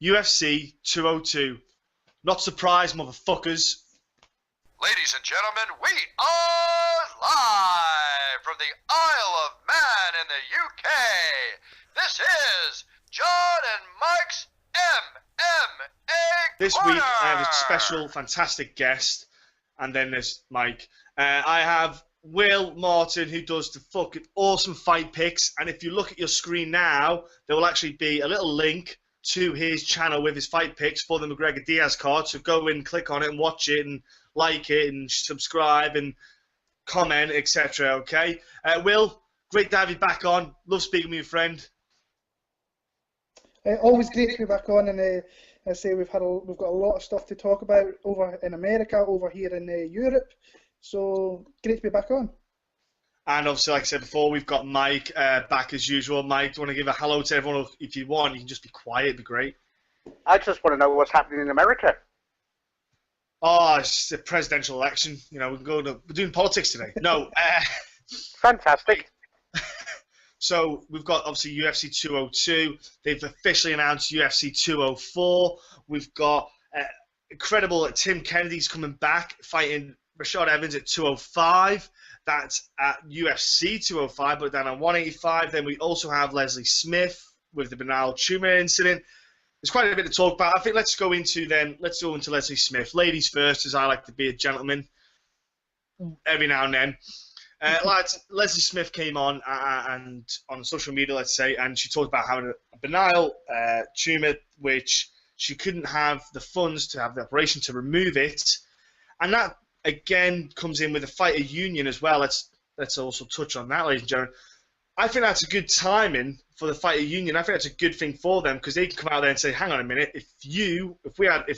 UFC 202. Not surprised, motherfuckers. Ladies and gentlemen, we are live from the Isle of Man in the UK. This is John and Mike's MMA This Corner. week I have a special, fantastic guest, and then there's Mike. I have Will Martin, who does the fucking awesome fight picks, and if you look at your screen now, there will actually be a little link to his channel with his fight picks for the McGregor Diaz card, so go in, click on it and watch it and like it and subscribe and comment, etc. Okay, Will, great to have you back on. Love speaking with you, friend. Always great to be back on, and I say we've got a lot of stuff to talk about over in America, over here in Europe. So great to be back on. And obviously, like I said before, we've got Mike back as usual. Mike, do you want to give a hello to everyone? If you want, you can just be quiet. It'd be great. I just want to know what's happening in America. Oh, it's the presidential election. You know, we're doing politics today. No. Fantastic. So we've got obviously UFC 202. They've officially announced UFC 204. We've got incredible Tim Kennedy's coming back fighting Rashad Evans at 205. That's at UFC 205, but then at 185. Then we also have Leslie Smith with the banal tumor incident. There's quite a bit to talk about. I think let's go into Leslie Smith. Ladies first, as I like to be a gentleman every now and then. Lads, Leslie Smith came on and on social media, let's say, and she talked about having a benign tumor, which she couldn't have the funds to have the operation to remove it, and that again comes in with the fighter union as well. Let's also touch on that, ladies and gentlemen. I think that's a good timing for the fighter union. I think that's a good thing for them because they can come out there and say, "Hang on a minute. If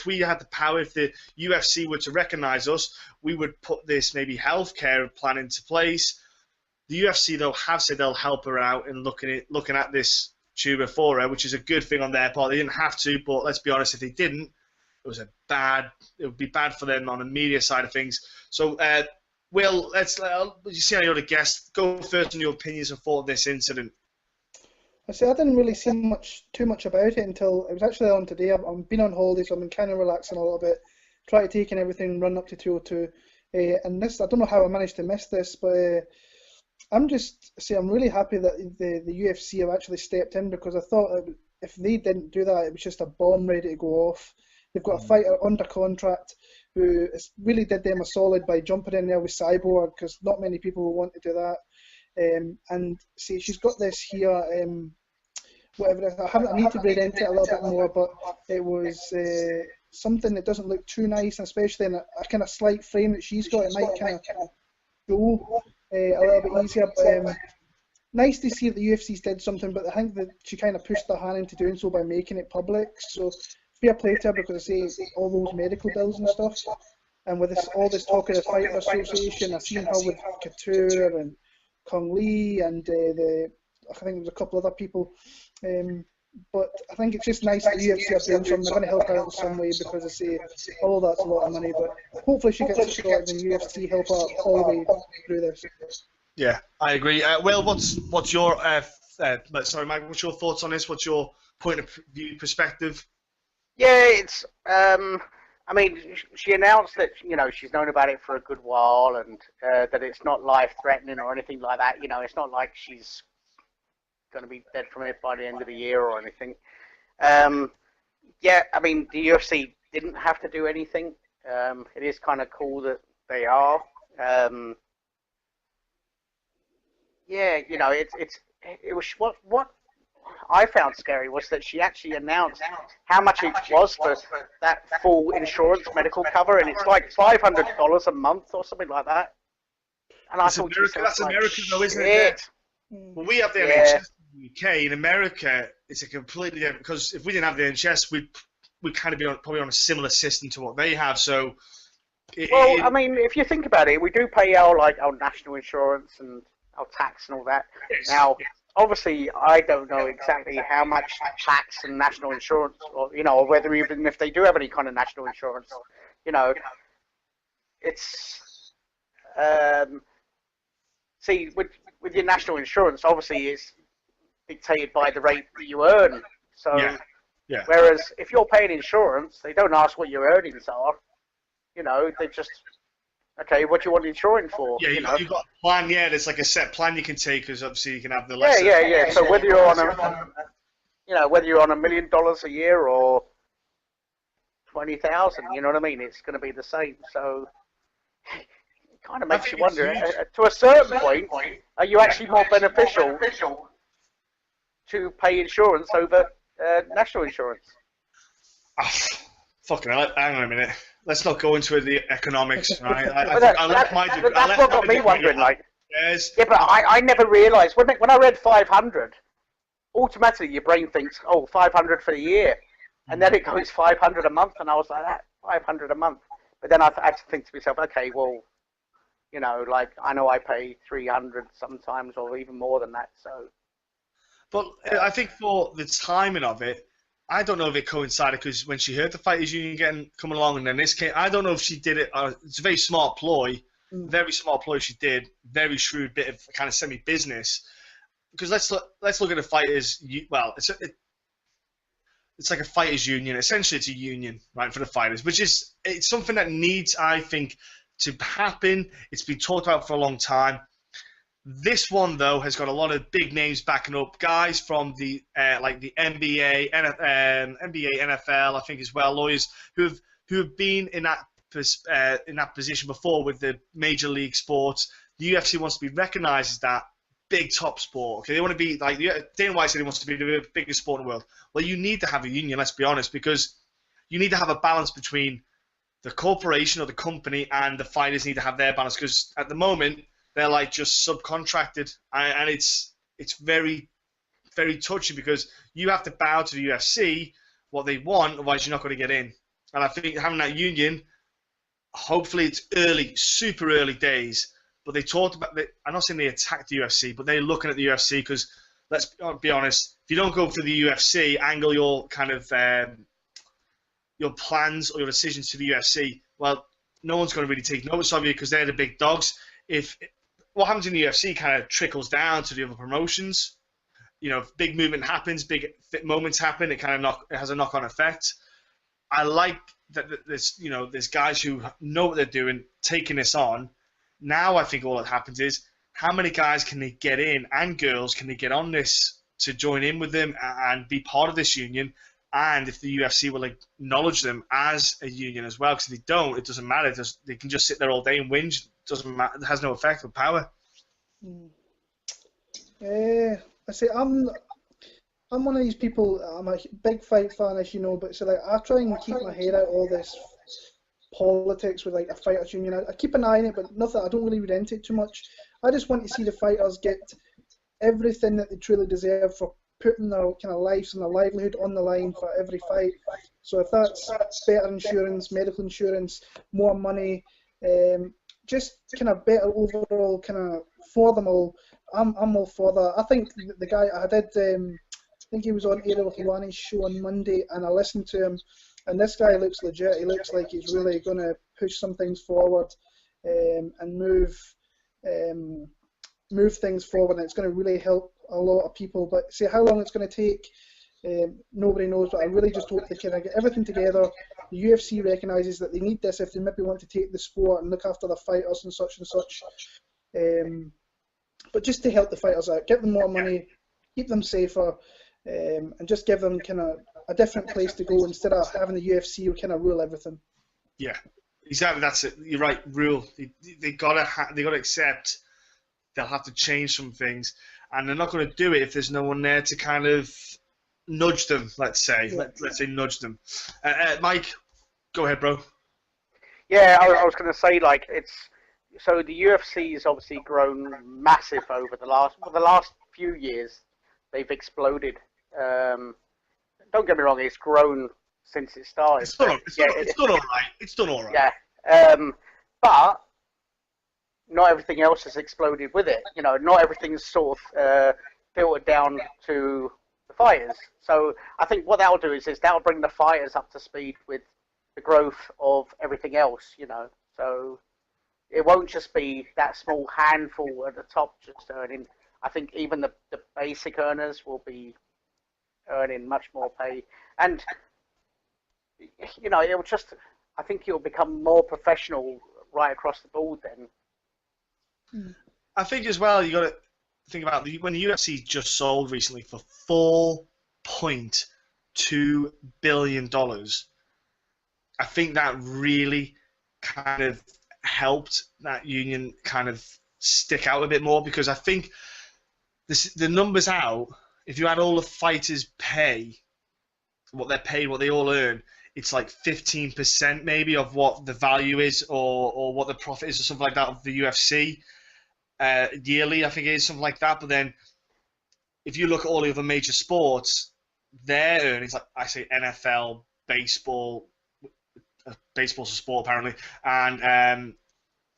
we had the power, if the UFC were to recognise us, we would put this maybe healthcare plan into place." The UFC though have said they'll help her out in looking at this tumor for her, which is a good thing on their part. They didn't have to, but let's be honest, if they didn't, it would be bad for them on the media side of things. So. Will, you see any other guests. Go first on your opinions and thought of this incident. I didn't really see too much about it until it was actually on today. I've been on holiday, so I've been kind of relaxing a little bit, trying to take in everything, run up to 202. And this, I don't know how I managed to miss this, but I'm really happy that the UFC have actually stepped in, because I thought if they didn't do that, it was just a bomb ready to go off. They've got a fighter under contract who really did them a solid by jumping in there with Cyborg, because not many people will want to do that. And see, she's got this here, whatever it is. I need to read into it a little bit more, but it was something that doesn't look too nice, and especially in a kind of slight frame that she's got. It might kind of go a little bit easier. But, nice to see that the UFC's did something, but I think that she kind of pushed their hand into doing so by making it public. So fair play to her, because I say all those medical bills and stuff, and with all this talk of the Fighter Association, I've seen her with Couture and Kong Lee, and I think there was a couple other people. But I think it's just nice that the UFC are doing something. They're going to help her out in some way, because I say, oh, that's a lot of money, but hopefully she gets it sorted and UFC help her all the way through this. Yeah, I agree. Will, what's your sorry, Mike? What's your thoughts on this? What's your point of view perspective? Yeah, it's. I mean, she announced that she's known about it for a good while, and that it's not life-threatening or anything like that. It's not like she's going to be dead from it by the end of the year or anything. Yeah, I mean, the UFC didn't have to do anything. It is kind of cool that they are. Yeah, it was what I found scary was that she actually announced how much it was for that full insurance medical cover, and it's like $500 a month or something like that. And I thought, that's America, though, isn't it? Well, we have the NHS in the UK. In America, it's a completely different, because if we didn't have the NHS, we'd kind of be probably on a similar system to what they have. So, I mean, if you think about it, we do pay our national insurance and our tax and all that. Yes. Now, obviously, I don't know exactly how much tax and national insurance, or whether even if they do have any kind of national insurance, it's see, with your national insurance, obviously, it's dictated by the rate that you earn. So Yeah. Whereas if you're paying insurance, they don't ask what your earnings are. You know, they just, okay, what do you want insuring for? Yeah, you know? you've got a plan. Yeah, there's like a set plan you can take because obviously you can have the Yeah, lesser. yeah. So whether you're on whether you're on $1 million a year or 20,000, you know what I mean? It's going to be the same. So it kind of makes you wonder. To a certain point, are you actually more beneficial to pay insurance over national insurance? Fucking hell, hang on a minute. Let's not go into the economics, right? That's what got me wondering. Like, yes. Yeah, but I never realised when I read 500, automatically your brain thinks, oh, 500 for the year, and then it goes 500 a month, and I was like, that 500 a month. But then I had to think to myself, okay, well, you know, like I know I pay 300 sometimes, or even more than that. So, but I think for the timing of it, I don't know if it coincided because when she heard the Fighters Union coming along, and then this came, I don't know if she did it. It's a very smart ploy, very smart ploy she did, very shrewd bit of kind of semi-business. Because let's look at the fighters. Well, it's like a fighters union. Essentially, it's a union, right, for the fighters, which is it's something that needs, I think, to happen. It's been talked about for a long time. This one, though, has got a lot of big names backing up. Guys from the like the NBA, NFL, I think as well. Lawyers who have been in that position before with the major league sports. The UFC wants to be recognised as that big top sport. Okay, they want to be like Dana White said he wants to be the biggest sport in the world. Well, you need to have a union. Let's be honest, because you need to have a balance between the corporation or the company and the fighters need to have their balance. Because at the moment they're like just subcontracted, and it's very, very touchy because you have to bow to the UFC what they want, otherwise you're not going to get in. And I think having that union, hopefully it's early, super early days, but they talked about I'm not saying they attacked the UFC, but they're looking at the UFC because let's be honest, if you don't go for the UFC, angle your kind of your plans or your decisions to the UFC, well, no one's going to really take notice of you because they're the big dogs. If what happens in the UFC kind of trickles down to the other promotions, you know, if big movement happens, big moments happen, it has a knock-on effect. I like that there's guys who know what they're doing, taking this on. Now I think all that happens is how many guys can they get in and girls can they get on this to join in with them and be part of this union, and if the UFC will acknowledge them as a union as well, because if they don't, it doesn't matter. They can just sit there all day and whinge. It doesn't matter. It has no effect with power. I say I'm one of these people. I'm a big fight fan, as you know, but so like I try and keep my head out of all this politics with like a fighters union. I keep an eye on it, but nothing. I don't really read into it too much. I just want to see the fighters get everything that they truly deserve for putting their kind of lives and their livelihood on the line for every fight. So if that's better insurance, medical insurance, more money, just kind of better overall kind of for them all, I'm all for that. I think the guy I think he was on Ariel Helwani's show on Monday, and I listened to him, and this guy looks legit. He looks like he's really going to push some things forward and move things forward, and it's going to really help a lot of people. But see how long it's going to take, nobody knows, but I really just hope they can get everything together. The UFC recognises that they need this if they maybe want to take the sport and look after the fighters and such and such. But just to help the fighters out, give them more money, keep them safer, and just give them kind of a different place to go instead of having the UFC kind of rule everything. Yeah, exactly. That's it. You're right. Rule. They gotta accept they'll have to change some things, and they're not going to do it if there's no one there to kind of nudge them. Let's say, Yeah. let's say nudge them. Mike, go ahead, bro. Yeah, I was going to say, like, so the UFC has obviously grown massive over the last few years. They've exploded. Don't get me wrong, it's grown since it started. It's done all right. It's done all right. Yeah, but not everything else has exploded with it. You know, not everything's sort of filtered down to the fighters. So I think what that'll do is that'll bring the fighters up to speed with the growth of everything else. You know, so it won't just be that small handful at the top just earning. I think even the basic earners will be earning much more pay, and you know, it'll just. I think it'll become more professional right across the board then. I think as well you got to think about when the UFC just sold recently for $4.2 billion. I think that really kind of helped that union kind of stick out a bit more, because I think the numbers out, if you add all the fighters' pay, what they're paid, what they all earn, it's like 15% maybe of what the value is, or what the profit is, or something like that of the UFC yearly, I think it is, something like that. But then if you look at all the other major sports, their earnings, like I say NFL, baseball, baseball's a sport apparently, and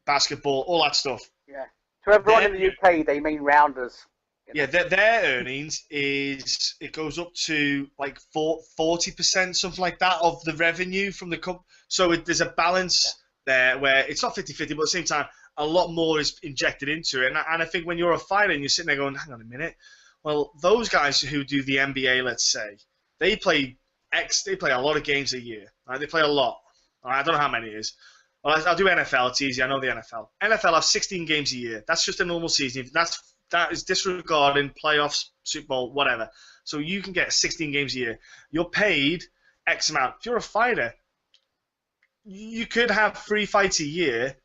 basketball, all that stuff. Yeah. To everyone in the UK, they mean rounders. Yeah, their earnings it goes up to like 40%, something like that, of the revenue from the company. So there's a balance there where it's not 50-50, but at the same time, a lot more is injected into it. And I think when you're a fighter and you're sitting there going, hang on a minute, well, those guys who do the NBA, let's say, they play a lot of games a year. Right? They play a lot. Right? I don't know how many it is. Well, I'll do NFL. It's easy. I know the NFL. NFL have 16 games a year. That's just a normal season. That is disregarding playoffs, Super Bowl, whatever. So you can get 16 games a year. You're paid X amount. If you're a fighter, you could have 3 fights a year,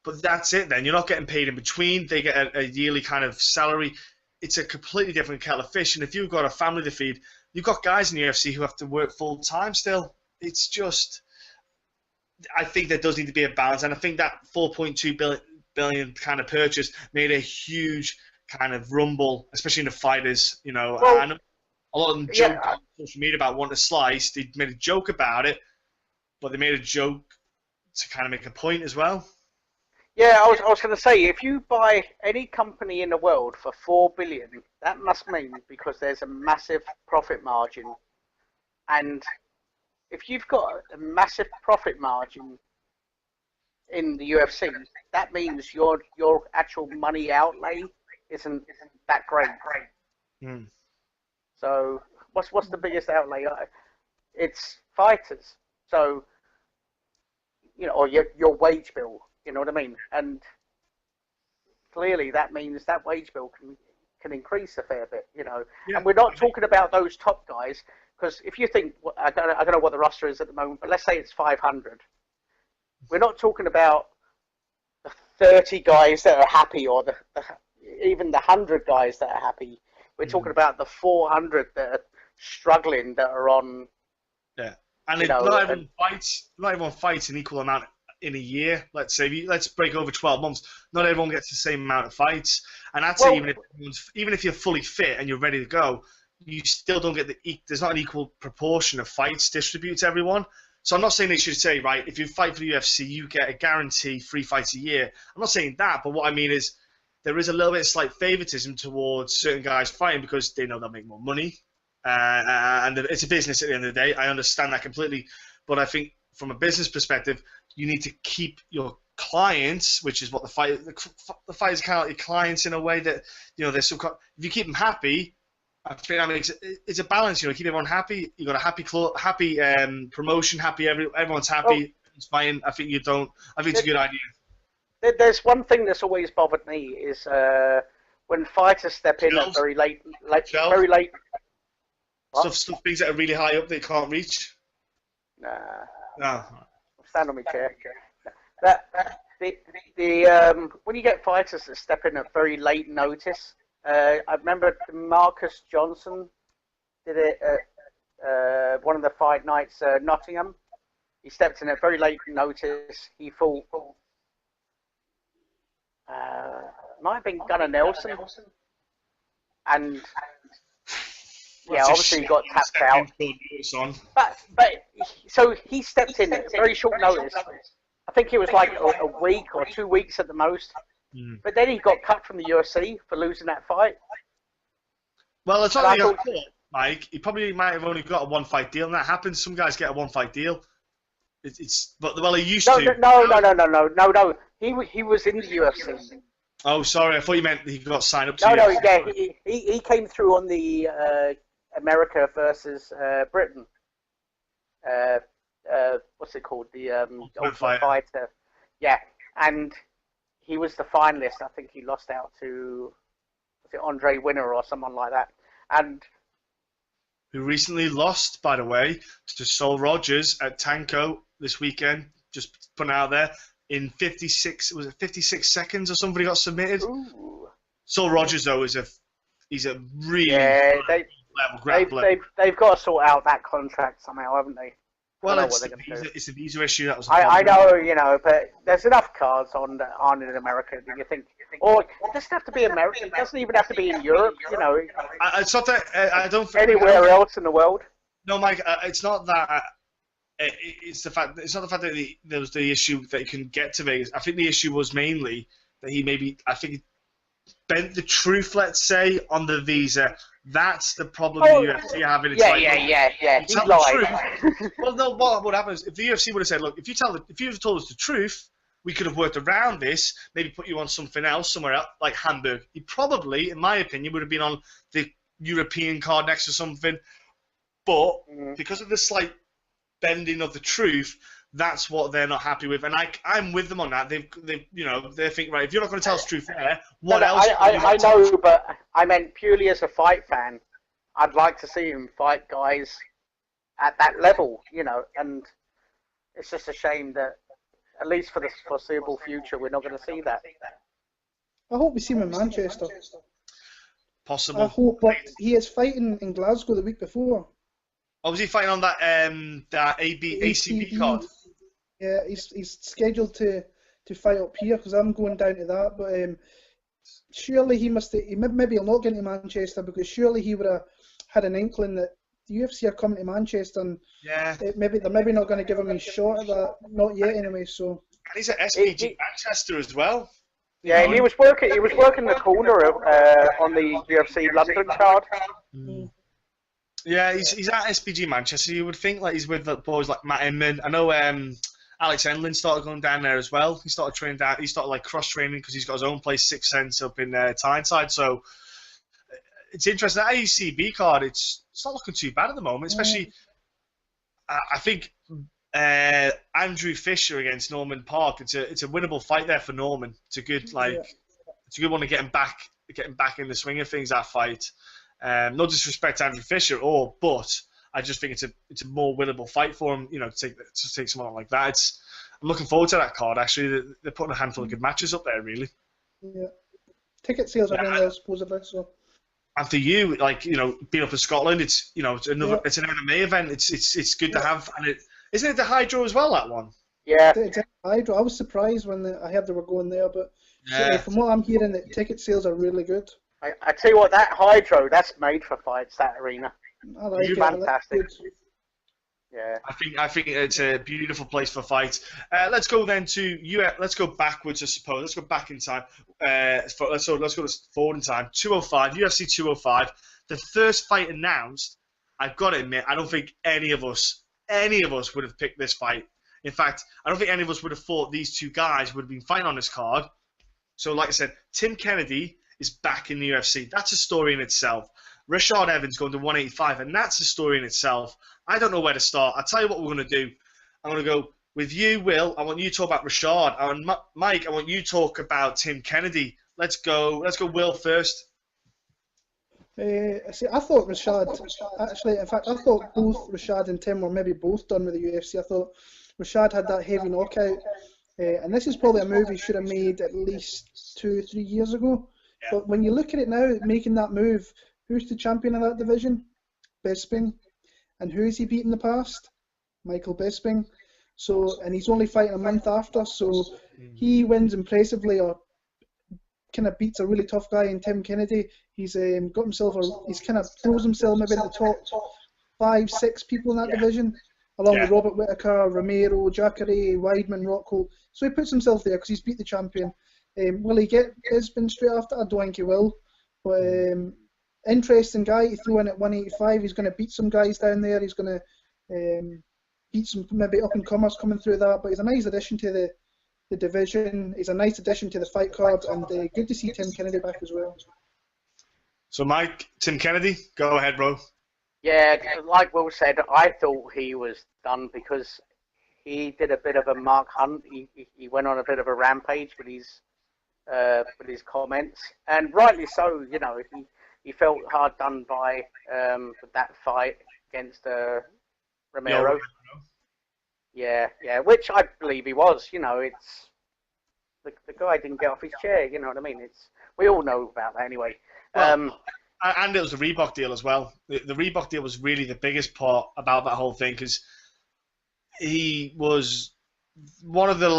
but that's it then. You're not getting paid in between. They get a yearly kind of salary. It's a completely different kettle of fish. And if you've got a family to feed, you've got guys in the UFC who have to work full time still. It's just, I think there does need to be a balance. And I think that 4.2 billion kind of purchase made a huge kind of rumble, especially in the fighters, you know. Well, and a lot of them joked on social media about wanting a slice. They made a joke about it, but they made a joke to kind of make a point as well. Yeah, I was going to say, if you buy any company in the world for $4 billion, that must mean because there's a massive profit margin, and if you've got a massive profit margin in the UFC, that means your actual money outlay isn't that great. Mm. So what's the biggest outlay? It's fighters. So, you know, or your wage bill. You know what I mean? And clearly that means that wage bill can increase a fair bit. You know, and we're not talking about those top guys, because if you think, I don't know what the roster is at the moment, but let's say it's 500. We're not talking about the 30 guys that are happy, or even the 100 guys that are happy. We're talking about the 400 that are struggling, that are on. Yeah, and not everyone fights an equal amount in a year. Let's say let's break over 12 months. Not everyone gets the same amount of fights, and I'd say even if you're fully fit and you're ready to go, you still don't get there's not an equal proportion of fights distributed to everyone. So I'm not saying they should say, right, if you fight for the UFC, you get a guarantee 3 fights a year. I'm not saying that, but what I mean is there is a little bit of slight favoritism towards certain guys fighting because they know they'll make more money. And it's a business at the end of the day. I understand that completely. But I think from a business perspective, you need to keep your clients, which is what the fighters kind of like your clients in a way that, you know, if you keep them happy, I think that makes it's a balance. You know, keep everyone happy. You got a happy promotion, happy everyone's happy. It's fine. I think it's a good idea. There's one thing that's always bothered me is when fighters step in at very late. Stuff things that are really high up they can't reach. Nah. No. Stand on my chair. When you get fighters that step in at very late notice. I remember Marcus Johnson did it at one of the fight nights Nottingham. He stepped in at very late notice. He fought. Might have been Gunnar Nelson. And yeah, obviously he got tapped out. But so he stepped in at very short notice. I think it was like a week or 2 weeks at the most. But then he got cut from the UFC for losing that fight. Well, it's not really a Mike. He probably might have only got a 1-fight deal, and that happens. Some guys get a 1-fight deal. He used to. No. He was in the UFC. Oh, sorry. I thought you meant he got signed up to. Yeah. He came through on the America versus Britain. What's it called? The Ultimate Fighter. Yeah, and he was the finalist. I think he lost out to, was it Andre Winner or someone like that? And who recently lost, by the way, to Sol Rogers at Tanko this weekend. Just putting it out there in 56. Was it 56 seconds or somebody got submitted? ooh, Sol Rogers though he's a really yeah, level grappler. they've got to sort out that contract somehow, haven't they? Well, I know it's what they're gonna do. it's the visa issue that was. I know, you know, but there's enough cards on in America. Do you think? Or it doesn't have to be America. It doesn't even have to be in Europe. You know, It's not that I don't think anywhere else in the world. No, Mike, it's not that. It's the fact. It's not the fact that there was the issue that he couldn't get to Vegas. I think the issue was mainly that he maybe. I think he bent the truth, let's say, on the visa. That's the problem the UFC are having. It's Yeah. He lied. Well, no. What would happen is if the UFC would have said, "Look, if you have told us the truth, we could have worked around this. Maybe put you on something else somewhere else, like Hamburg." He probably, in my opinion, would have been on the European card next to something. But because of the slight bending of the truth, that's what they're not happy with, and I'm with them on that. They think, right, if you're not going to tell us the truth there, what else? I know, but I meant purely as a fight fan. I'd like to see him fight guys at that level, you know, and it's just a shame that, at least for the foreseeable future, we're not going to see that. I hope we see him in Manchester. Possible. I hope, but he is fighting in Glasgow the week before. Oh, was he fighting on that ACB card? Yeah, he's scheduled to fight up here because I'm going down to that. But surely maybe he'll not get to Manchester because surely he would have had an inkling that the UFC are coming to Manchester and they're maybe not going to give him a shot at that. Not yet, anyway. So. And he's at SPG Manchester as well. Yeah, he was working the corner on the UFC London card. Yeah, he's at SPG Manchester. You would think like he's with the boys like Matt Inman. I know Alex Enlin started going down there as well. He started training down. He started like cross training because he's got his own place, Sixth Sense, up in Tyneside. So it's interesting. That ACB card, it's not looking too bad at the moment. Especially, I think Andrew Fisher against Norman Park. It's a winnable fight there for Norman. It's a good it's a good one to get him back in the swing of things. That fight. No disrespect to Andrew Fisher, but I just think it's a more winnable fight for him. You know, to take someone like that. I'm looking forward to that card. Actually, they're putting a handful of good matches up there. Really. Yeah. Ticket sales are going there supposedly. So. And for you, like being up in Scotland, it's it's an MMA event. It's good to have, and isn't it the Hydro as well? That one. Yeah. It's Hydro. I was surprised when I heard they were going there, but from what I'm hearing, the ticket sales are really good. I tell you what, that Hydro, that's made for fights, that arena. I like it. Fantastic. Yeah. I think it's a beautiful place for fights. Let's go then let's go backwards, I suppose. Let's go back in time. Let's go forward in time. 205, UFC 205. The first fight announced, I've got to admit, I don't think any of us would have picked this fight. In fact, I don't think any of us would have thought these two guys would have been fighting on this card. So like I said, Tim Kennedy is back in the UFC. That's a story in itself. Rashad Evans going to 185, and that's a story in itself. I don't know where to start. I'll tell you what we're going to do. I'm going to go with you, Will. I want you to talk about Rashad. And Mike, I want you to talk about Tim Kennedy. Let's go, Will, first. I thought Rashad, actually, in fact, I thought both Rashad and Tim were maybe both done with the UFC. I thought Rashad had that heavy knockout. And this is probably a move he should have made at least 2 or 3 years ago. Yeah. But when you look at it now, making that move, who's the champion of that division? Bisping. And who has he beat in the past? Michael Bisping. So, and he's only fighting a month after, so he wins impressively or kind of beats a really tough guy in Tim Kennedy. He's got himself, he's kind of throws himself maybe in the top 5, 6 people in that division, along with Robert Whittaker, Romero, Jacare, Weidman, Rockhold. So he puts himself there because he's beat the champion. Will he get Bisping straight after? I don't think he will. But interesting guy to throw in at 185. He's going to beat some guys down there. He's going to beat some maybe up-and-comers coming through that. But he's a nice addition to the division. He's a nice addition to the fight card. And good to see Tim Kennedy back as well. So, Mike, Tim Kennedy, go ahead, bro. Yeah, like Will said, I thought he was done because he did a bit of a Mark Hunt. He went on a bit of a rampage with his comments, and rightly so. You know, he felt hard done by with that fight against Romero. Yeah, which I believe he was. You know, it's the guy didn't get off his chair. You know what I mean? We all know about that anyway. Well, and it was the Reebok deal as well. The Reebok deal was really the biggest part about that whole thing because he was one of the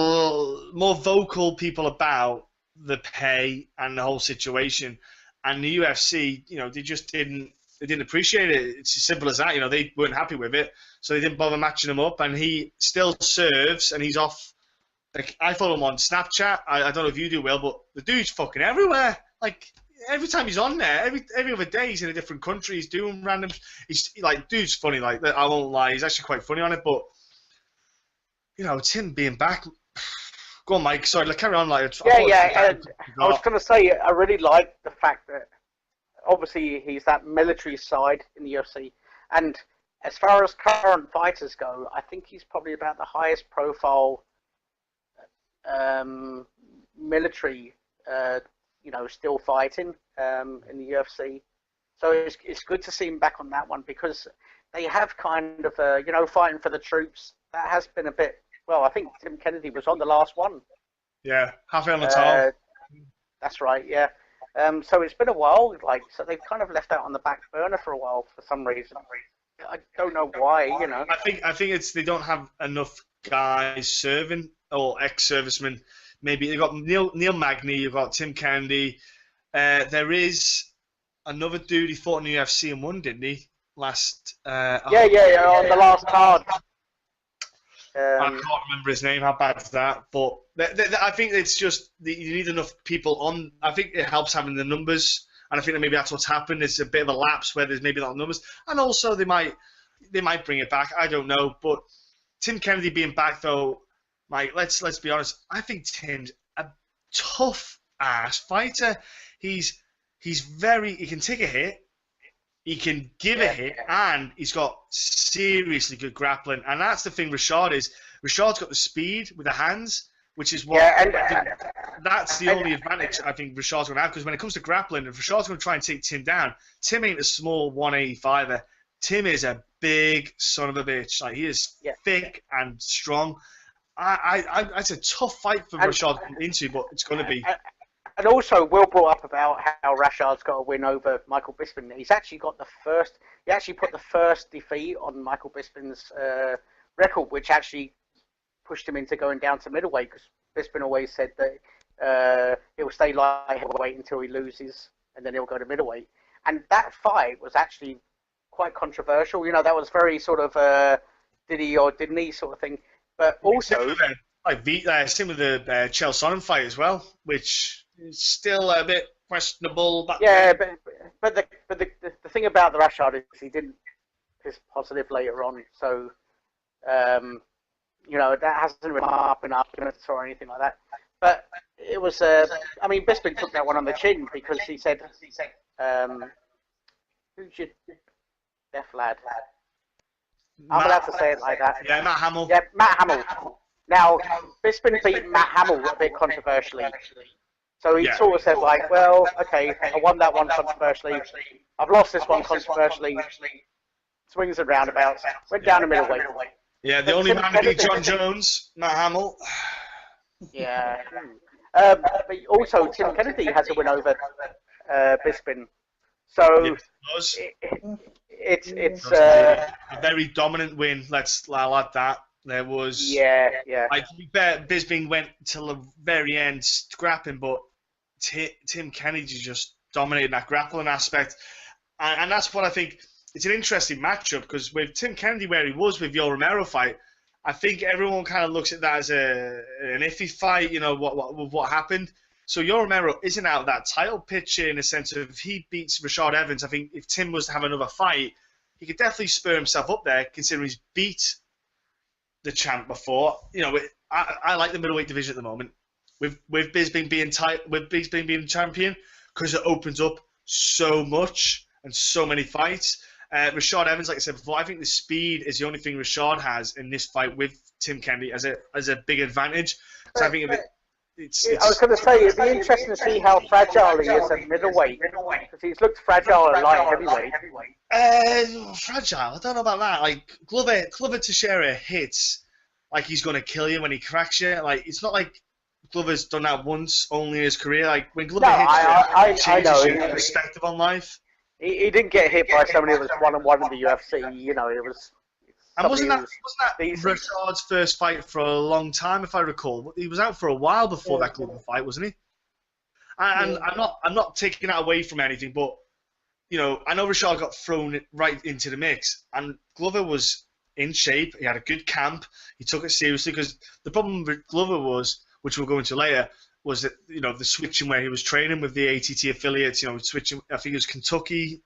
more vocal people about the pay and the whole situation. And the UFC, you know, they didn't appreciate it. It's as simple as that. You know, they weren't happy with it, so they didn't bother matching him up. And he still serves, and he's off. Like, I follow him on Snapchat. I don't know if you do, Will, but the dude's fucking everywhere. Like, every time he's on there, every other day he's in a different country. He's doing random. He's like, dude's funny. Like, I won't lie, he's actually quite funny on it. But you know, it's him being back. Go on, Mike. Sorry, carry on. Like, I was going to say, I really like the fact that obviously he's that military side in the UFC, and as far as current fighters go, I think he's probably about the highest profile military, you know, still fighting in the UFC. So it's good to see him back on that one because they have kind of, you know, fighting for the troops. That has been a bit. Well, I think Tim Kennedy was on the last one. Yeah, halfway on the top. That's right. Yeah. So it's been a while. Like, so they've kind of left out on the back burner for a while for some reason. I don't know why. You know. I think it's they don't have enough guys serving or ex-servicemen. Maybe they got Neil Magny. You've got Tim Kennedy. There is another dude he fought in the UFC and won, didn't he? Last. Yeah, on the last card. I can't remember his name. How bad is that? But I think it's just you need enough people on. I think it helps having the numbers, and I think that maybe that's what's happened. It's a bit of a lapse where there's maybe not numbers, and also they might bring it back. I don't know. But Tim Kennedy being back though, Mike, let's be honest. I think Tim's a tough ass fighter. He can take a hit. He can give a hit, and he's got seriously good grappling. And that's the thing Rashad is. Rashad's got the speed with the hands, which is what that's the only advantage I think Rashad's going to have. Because when it comes to grappling, if Rashad's going to try and take Tim down, Tim ain't a small 185er. Tim is a big son of a bitch. Like, he is thick and strong. It's a tough fight for Rashad to come into, but it's going to be. And also, Will brought up about how Rashad's got a win over Michael Bisping. He's actually got he actually put the first defeat on Michael Bisping's record, which actually pushed him into going down to middleweight, because Bisping always said that he'll stay light heavyweight until he loses, and then he'll go to middleweight. And that fight was actually quite controversial. You know, that was very sort of did he or didn't he sort of thing. But also, same with the Chael Sonnen fight as well, which is still a bit questionable. But the thing about the Rashad is he didn't piss positive later on, so you know, that hasn't really come up in arguments or anything like that. But it was, I mean, Bisping took that one on the chin because he said, "Who's your deaf lad?" I'm allowed to say it like that. Yeah, Matt Hamill. Yeah, Matt Hamill. Now, Bisping beat Matt Hamill a bit controversially. So he sort of said, like, well, okay, I won that one controversially. I've lost this one controversially. Swings and roundabouts. Went down to middleweight. Yeah, the only man to beat John Jones, Matt Hamill. Yeah. But also, Tim Kennedy has a win over Bisping. So it's a very dominant win. I'll add that. There was Like, to be fair, Bisping went till the very end scrapping, but Tim Kennedy just dominated that grappling aspect, and that's what I think. It's an interesting matchup because with Tim Kennedy where he was with your Romero fight, I think everyone kind of looks at that as an iffy fight. You know what happened. So your Romero isn't out of that title picture in the sense of if he beats Rashad Evans. I think if Tim was to have another fight, he could definitely spur himself up there, considering he's beat the champ before. You know, I like the middleweight division at the moment with Bisping being champion, because it opens up so much and so many fights. Rashad Evans, like I said before, I think the speed is the only thing Rashad has in this fight with Tim Kennedy as a big advantage. So I think I was going to say, it'd be interesting to see how fragile he is at middleweight, because he's looked fragile at light heavyweight. Fragile. I don't know about that. Like Glover Teixeira hits like he's gonna kill you when he cracks you. Like it's not like Glover's done that once only in his career. Like when Glover hits you, it changes your perspective on life. He didn't get hit by somebody that was 1-1 in the UFC. You know, it was. And wasn't that Rashad's first fight for a long time, if I recall? He was out for a while before that Glover fight, wasn't he? And I'm not taking that away from anything, but you know, I know Rashad got thrown right into the mix, and Glover was in shape. He had a good camp. He took it seriously, because the problem with Glover was, which we'll go into later, was that, you know, the switching where he was training with the ATT affiliates. You know, switching. I think it was Connecticut.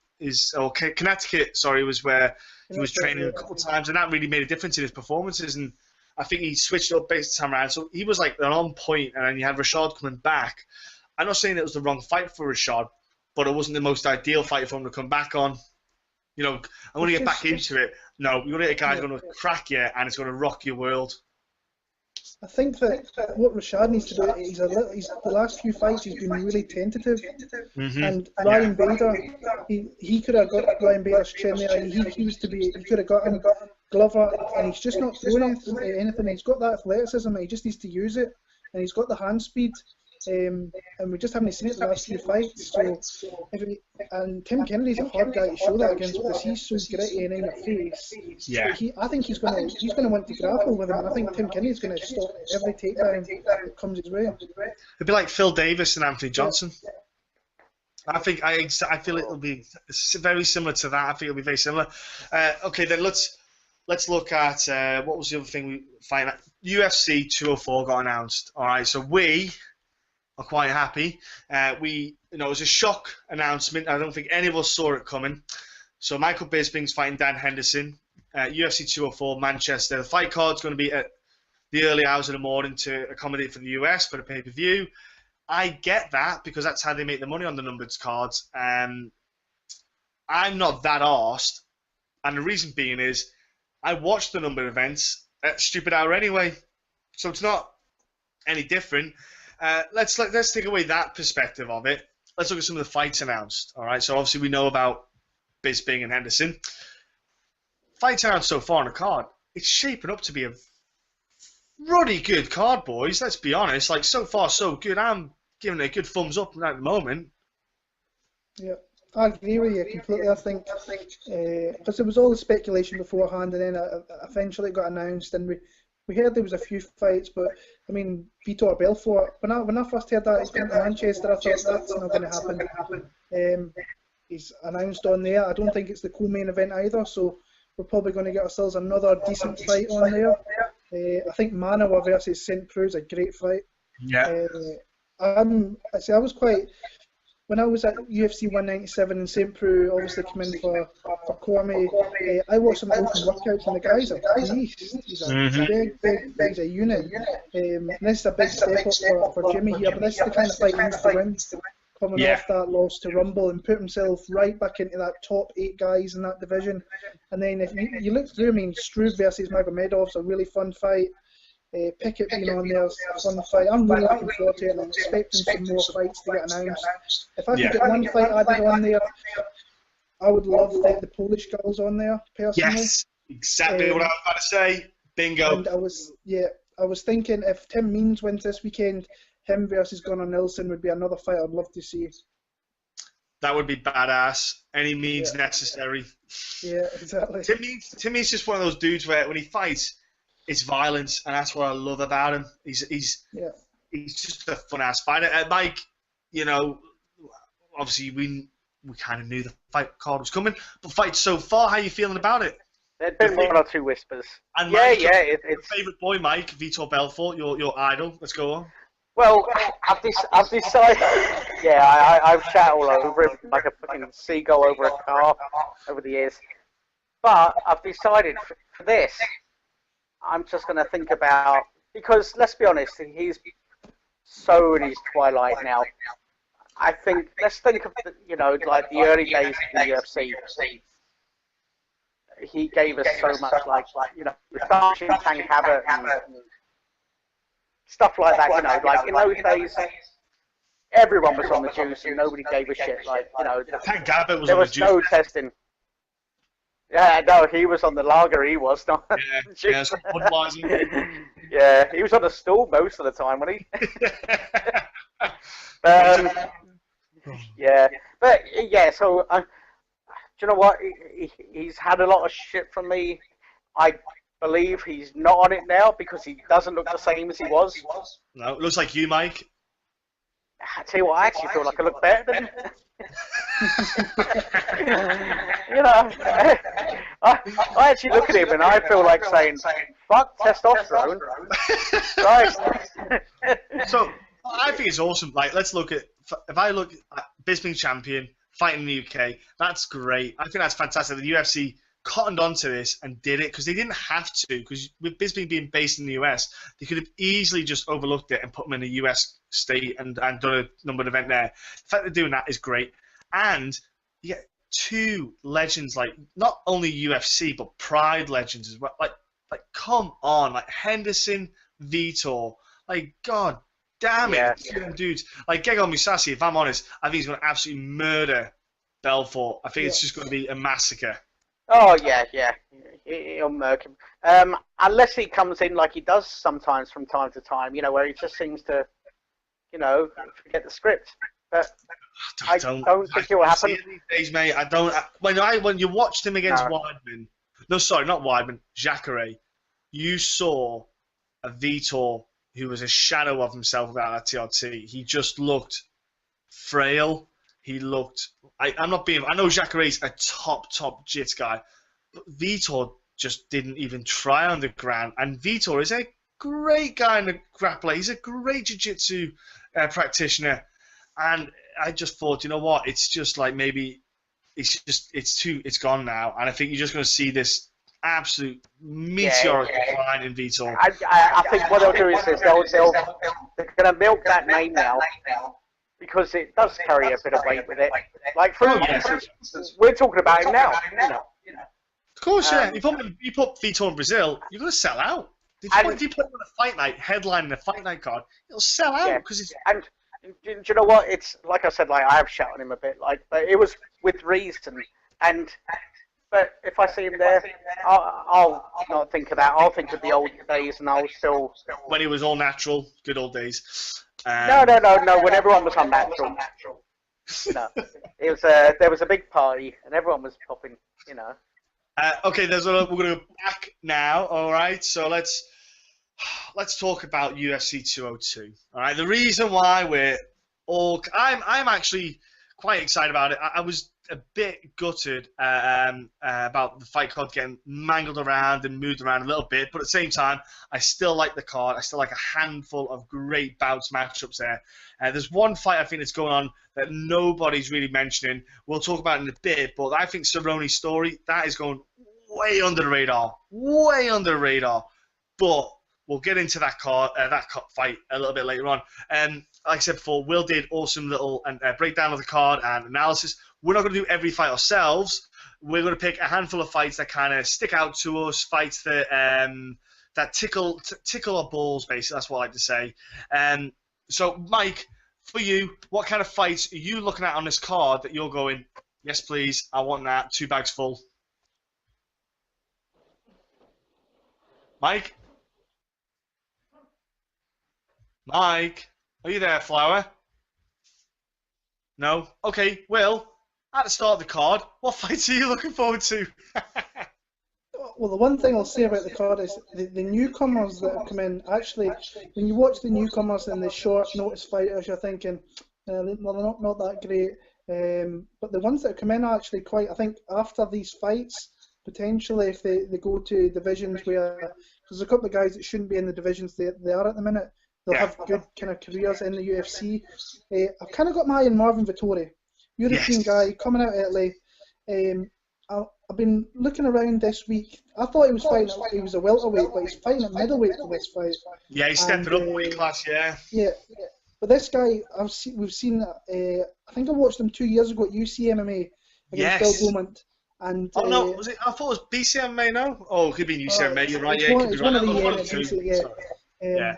Sorry, was where he was training a couple of times, and that really made a difference in his performances. And I think he switched up based time around, so he was like on point. And then you had Rashad coming back. I'm not saying it was the wrong fight for Rashad, but it wasn't the most ideal fight for him to come back on. You know, I want to get back into it. No, you're going to get a guy who's going to crack you, and it's going to rock your world. I think that what Rashad needs to do, he's the last few fights he's been really tentative, and Ryan Bader, he could have got Ryan Bader's chin there. He could have got him Glover, and he's just not doing anything. He's got that athleticism, and he just needs to use it, and he's got the hand speed. And we just haven't seen it the last few fights. So, and Tim Kennedy's a hard guy to show that against, because he's so gritty and in your face. Yeah. So I think he's gonna want to grapple with him, and I think Tim Kennedy's gonna stop every takedown that comes his way. It'd be like Phil Davis and Anthony Johnson. I feel it'll be very similar to that. I think it'll be very similar. Okay, then let's look at what was the other thing we find out. UFC 204 got announced. All right, so we are quite happy. It was a shock announcement. I don't think any of us saw it coming. So Michael Bisping's fighting Dan Henderson, UFC 204 Manchester. The fight card's going to be at the early hours of the morning to accommodate for the US for the pay-per-view. I get that, because that's how they make the money on the numbered cards. I'm not that arsed, and the reason being is I watch the numbered events at stupid hour anyway, so it's not any different. Let's take away that perspective of it. Let's look at some of the fights announced. All right, so obviously we know about Bisping and Henderson. Fights announced so far on the card, it's shaping up to be a ruddy good card, boys. Let's be honest. Like, so far so good. I'm giving it a good thumbs up at the moment. Yeah, I agree with you completely. I think because there was all the speculation beforehand, and then eventually it got announced, and we heard there was a few fights, but I mean, Vitor Belfort. When I first heard that he's going to Manchester, I thought that's not going to happen. He's announced on there. I don't think it's the co-main event either, so we're probably going to get ourselves another decent fight on there. I think Manawa versus St. Preux is a great fight. Yeah. I was quite. When I was at UFC 197 and St. Preux obviously came in for Cormier, I watched some open workouts, and the guy's a beast. He's a big, he's a unit. And this is a big step up for Jimmy here, but this is the kind of fight he needs to win, coming off that loss to Rumble, and put himself right back into that top 8 guys in that division. And then if you look through, I mean, Struve versus Magomedov's a really fun fight. Pickett being on there is a fun fight. I'm really looking forward to it, and I'm expecting some more fights to get announced. If I could get one fight added on there, I would love the Polish girls on there, personally. Yes, exactly what I was about to say. Bingo. And I was thinking if Tim Means wins this weekend, him versus Gunnar Nelson would be another fight I'd love to see. That would be badass. Any means necessary. Yeah, exactly. Tim Means just one of those dudes where when he fights, it's violence, and that's what I love about him. He's just a fun ass fighter. Mike, you know, obviously we kind of knew the fight card was coming, but fights so far, how are you feeling about it? There've been one or two whispers. And Mike, it's your favourite boy, Mike, Vitor Belfort, your idol. Let's go on. Well, I've decided. Yeah, I've shat all over him like a fucking seagull over a car over the years. But I've decided for this, I'm just going to think about, because let's be honest, he's so in his twilight now. I think, let's think of, like the early days of the UFC. he gave us so much, like starship Tank Abbott and stuff like that. Like in those days, everyone was on the juice and nobody gave a shit. Like Tank Abbott was there on the was juice. no testing. Yeah, no, he was on the lager. He was not. Yeah, some Budweiser. Yeah, he was on the stool most of the time, wasn't he? Yeah, but yeah. So, do you know what? He's had a lot of shit from me. I believe he's not on it now because he doesn't look the same as he was. No, it looks like you, Mike. I tell you what, I actually feel like I look better than him. I actually look at him and I feel like saying, "Fuck testosterone." Right. So I think it's awesome. Like, let's look at, if I look at Bisping champion fighting in the UK, that's great. I think that's fantastic. The UFC cottoned onto this and did it because they didn't have to. Because with Bisping being based in the US, they could have easily just overlooked it and put him in a US state and done a numbered event there. The fact they're doing that is great. And you get two legends, like not only UFC but Pride legends as well. Like come on, like Henderson, Vitor, like God damn it, two dudes. Like Gegard Mousasi, if I'm honest, I think he's going to absolutely murder Belfort. I think it's just going to be a massacre. Oh yeah, he'll murk him. Unless he comes in like he does sometimes from time to time, where he just seems to, forget the script. But I don't think it will happen. These days, mate, I don't. When you watched him against Weidman, no, sorry, not Weidman, Jacare, you saw a Vitor who was a shadow of himself without that TRT. He just looked frail. He looked. I'm not being. I know Jacare's a top jits guy, but Vitor just didn't even try on the ground. And Vitor is a great guy in the grappler. He's a great jiu-jitsu practitioner. And I just thought, you know what? It's just like maybe it's gone now. And I think you're just going to see this absolute meteoric decline in Vitor. I think what they'll do is they're going to milk that name now because it does carry a bit of weight with it. Like for instance, we're talking about him now. Of course, yeah. You put Vitor in Brazil, you're going to sell out. If you put him on a fight night, headline in a fight night card, it'll sell out because it's. And do you know what? It's like I said, like I have shouted him a bit, but it was with reason. But if I see him there, I'll not think of that. I'll think of the old days, and I'll still. When he was all natural, good old days. No. When everyone was unnatural. No, it was. There was a big party, and everyone was popping. Okay, we're going to go back now. All right, so let's talk about UFC 202. All right, the reason why I'm actually quite excited about it. I was a bit gutted about the fight card getting mangled around and moved around a little bit, but at the same time, I still like the card. I still like a handful of great bouts matchups there. There's one fight I think that's going on that nobody's really mentioning. We'll talk about it in a bit, but I think Cerrone's story, that is going way under the radar. But we'll get into that fight a little bit later on. Like I said before, Will did awesome little breakdown of the card and analysis. We're not going to do every fight ourselves. We're going to pick a handful of fights that kind of stick out to us, fights that tickle our balls, basically. That's what I like to say. So, Mike, for you, what kind of fights are you looking at on this card that you're going, yes, please, I want that, 2 bags full? Mike? Mike? Are you there, Flower? No? Okay, Will, at the start of the card, what fights are you looking forward to? Well, the one thing I'll say about the card is the newcomers that have come in, actually, when you watch the newcomers and the short notice fighters, you're thinking, well, they're not that great. But the ones that have come in are actually quite, I think, after these fights, potentially if they go to divisions where, there's a couple of guys that shouldn't be in the divisions they are at the minute, they'll have good kind of careers in the UFC. I've kind of got my eye on Marvin Vettori, European guy, coming out of Italy. I've been looking around this week. I thought he was a welterweight, but he's fighting at middleweight for this fight. Yeah, he's stepping up weight class, yeah. Yeah, but this guy, we've seen. I think I watched him 2 years ago at UC MMA against Bill Beaumont, And Oh no, was it? I thought it was BCMA. No, oh, it could be UCMA. You're right. Yeah, it could be it's right. one of the One of the it's two. yeah. Yeah.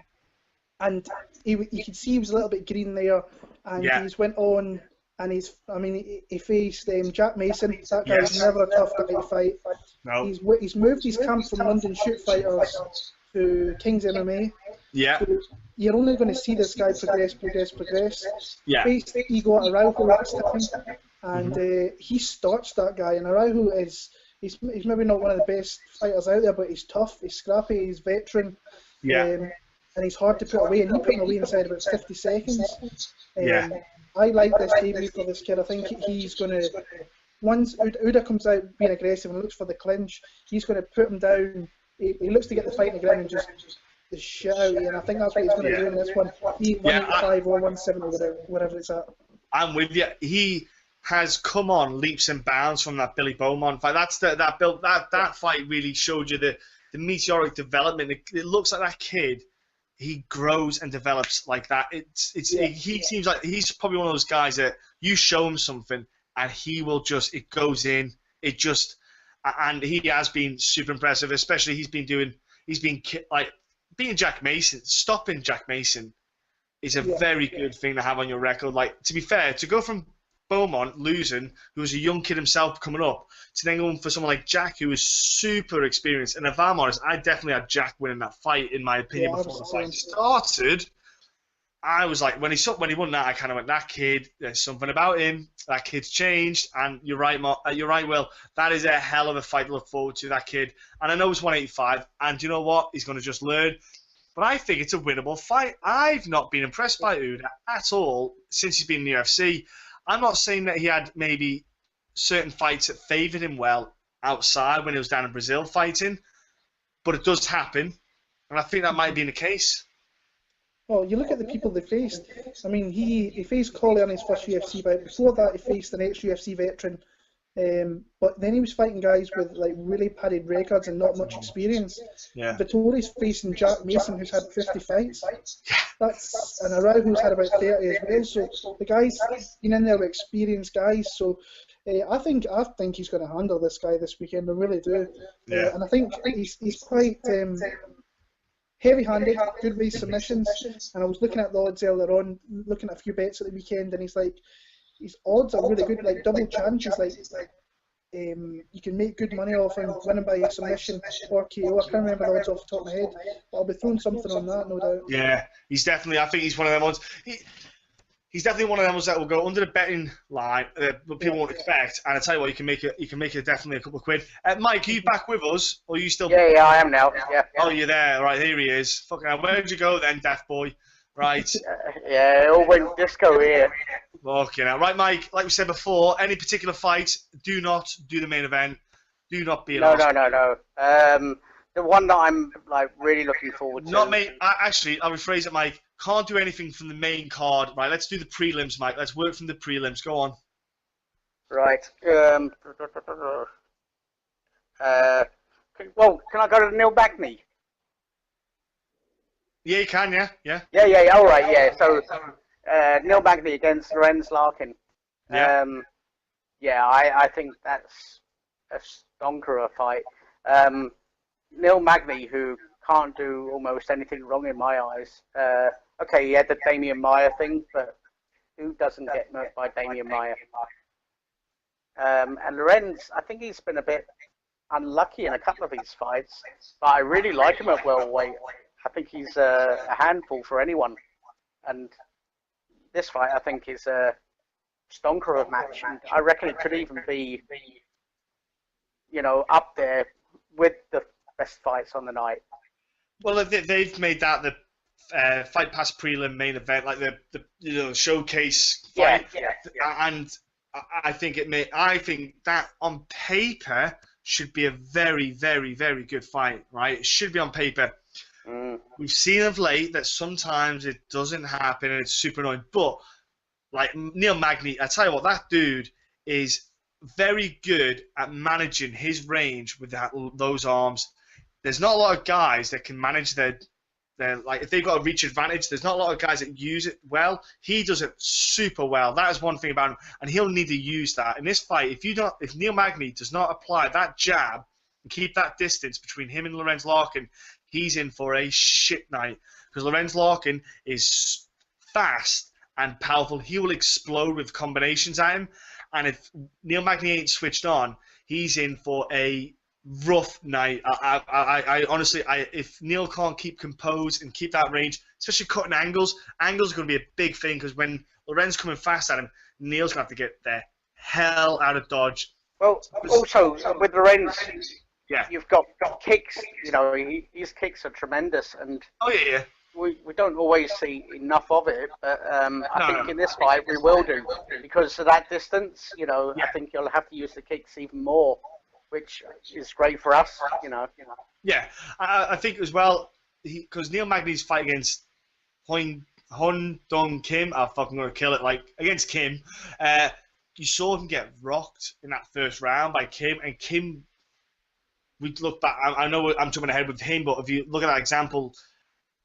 And you could see he was a little bit green there, and Yeah. he's went on, and he faced Jack Mason. That guy's Yes. never a tough guy to fight. No. He's moved his camp from London Shoot Fighters to King's MMA. Yeah. So you're only going to see this guy progress. Yeah. Faced Igor Araujo last time, and he starched that guy. And Araujo he's maybe not one of the best fighters out there, but he's tough, he's scrappy, he's veteran. Yeah. And he's hard to put away, and he put him away inside about 50 seconds. Yeah. I like this debut for this kid. I think he's going to, once Uda comes out being aggressive and looks for the clinch, he's going to put him down. He looks to get the fight in the ground and just the shit out of you, and I think that's what he's going to do in this one. 185 or 170, whatever it's at. I'm with you. He has come on leaps and bounds from that Billy Beaumont fight. That fight really showed you the meteoric development. It looks like that kid. He grows and develops like that. He seems like he's probably one of those guys that you show him something and he will just, it goes in. And he has been super impressive. Especially beating Jack Mason. Stopping Jack Mason is a very good thing to have on your record. Like, to be fair, to go from Beaumont losing, who was a young kid himself coming up, to then going for someone like Jack, who was super experienced. And if I'm honest, I definitely had Jack winning that fight, in my opinion, before the fight started. I was like, when he won that, I kind of went, that kid, there's something about him. That kid's changed. And you're right, Will. That is a hell of a fight to look forward to, that kid. And I know it's 185, and you know what? He's going to just learn. But I think it's a winnable fight. I've not been impressed by Uda at all since he's been in the UFC. I'm not saying that he had maybe certain fights that favoured him well outside when he was down in Brazil fighting, but it does happen, and I think that might be the case. Well, you look at the people they faced. I mean, he faced Collier in his first UFC fight. Before that, he faced an ex-UFC veteran. But then he was fighting guys with like really padded records and not much experience. Yeah. Vittori's facing Jack Mason, who's had 50 fights. And Araujo's had about 30 as well. So the guys been in there with experienced guys. So I think he's going to handle this guy this weekend. I really do. Yeah. And I think he's quite heavy-handed, good with submissions. And I was looking at the odds earlier on, looking at a few bets at the weekend, and his odds are really good, like double chances, like you can make good money off him winning by submission or KO. I can't remember the odds off the top of my head, but I'll be throwing something on that, no doubt. Yeah, I think he's one of them ones. He's definitely one of them ones that will go under the betting line that people won't expect. And I tell you what, you can make it definitely a couple of quid. Mike, are you back with us, or are you still? Yeah, I am now. Yeah. Oh, you're there. Right, here he is. Fucking hell, where did you go then, Deaf Boy? Right. Yeah, it all went disco here. Okay, now, right, Mike. Like we said before, any particular fight, do not do the main event. Do not be. No. The one that I'm like really looking forward to. Not me. Actually, I'll rephrase it, Mike. Can't do anything from the main card. Right, let's do the prelims, Mike. Let's work from the prelims. Go on. Right. Well, can I go to Neil Magny? Yeah, you can. Yeah. Yeah. All right. Yeah. So. Neil Magny against Lorenz Larkin. Yeah. I think that's a stonker of a fight. Neil Magny, who can't do almost anything wrong in my eyes. Okay, he had the Damian Maia thing, but who doesn't get murked by Damian Maia? And Lorenz, I think he's been a bit unlucky in a couple of his fights, but I really like him at welterweight. I think he's a handful for anyone. And this fight, I think, is a stonker of match, and I reckon it could even be, up there with the best fights on the night. Well, they've made that the Fight Pass prelim main event, like the showcase fight. Yeah. And I think I think that on paper should be a very, very, very good fight, right? It should be on paper. We've seen of late that sometimes it doesn't happen and it's super annoying. But like Neil Magny, I tell you what, that dude is very good at managing his range with those arms. There's not a lot of guys that can manage their then like if they've got a reach advantage, there's not a lot of guys that use it well. He does it super well. That is one thing about him, and he'll need to use that in this fight. If Neil Magny does not apply that jab and keep that distance between him and Lorenz Larkin, he's in for a shit night, because Lorenz Larkin is fast and powerful. He will explode with combinations at him, and if Neil Magny ain't switched on, he's in for a rough night. I honestly, if Neil can't keep composed and keep that range, especially cutting angles are going to be a big thing, because when Lorenz coming fast at him, Neil's going to have to get the hell out of dodge. Well, also with Lorenz, yeah, you've got kicks. You know, his kicks are tremendous, and oh yeah. We don't always see enough of it, but I think in this fight we will do, because of that distance. You know, I think you'll have to use the kicks even more, which is great for us, you know. Yeah, I think as well, because Neil Magny's fight against Hun Dong Kim, I'm fucking going to kill it, like, against Kim, you saw him get rocked in that first round by Kim, and Kim, we look back, I know I'm jumping ahead with him, but if you look at that example,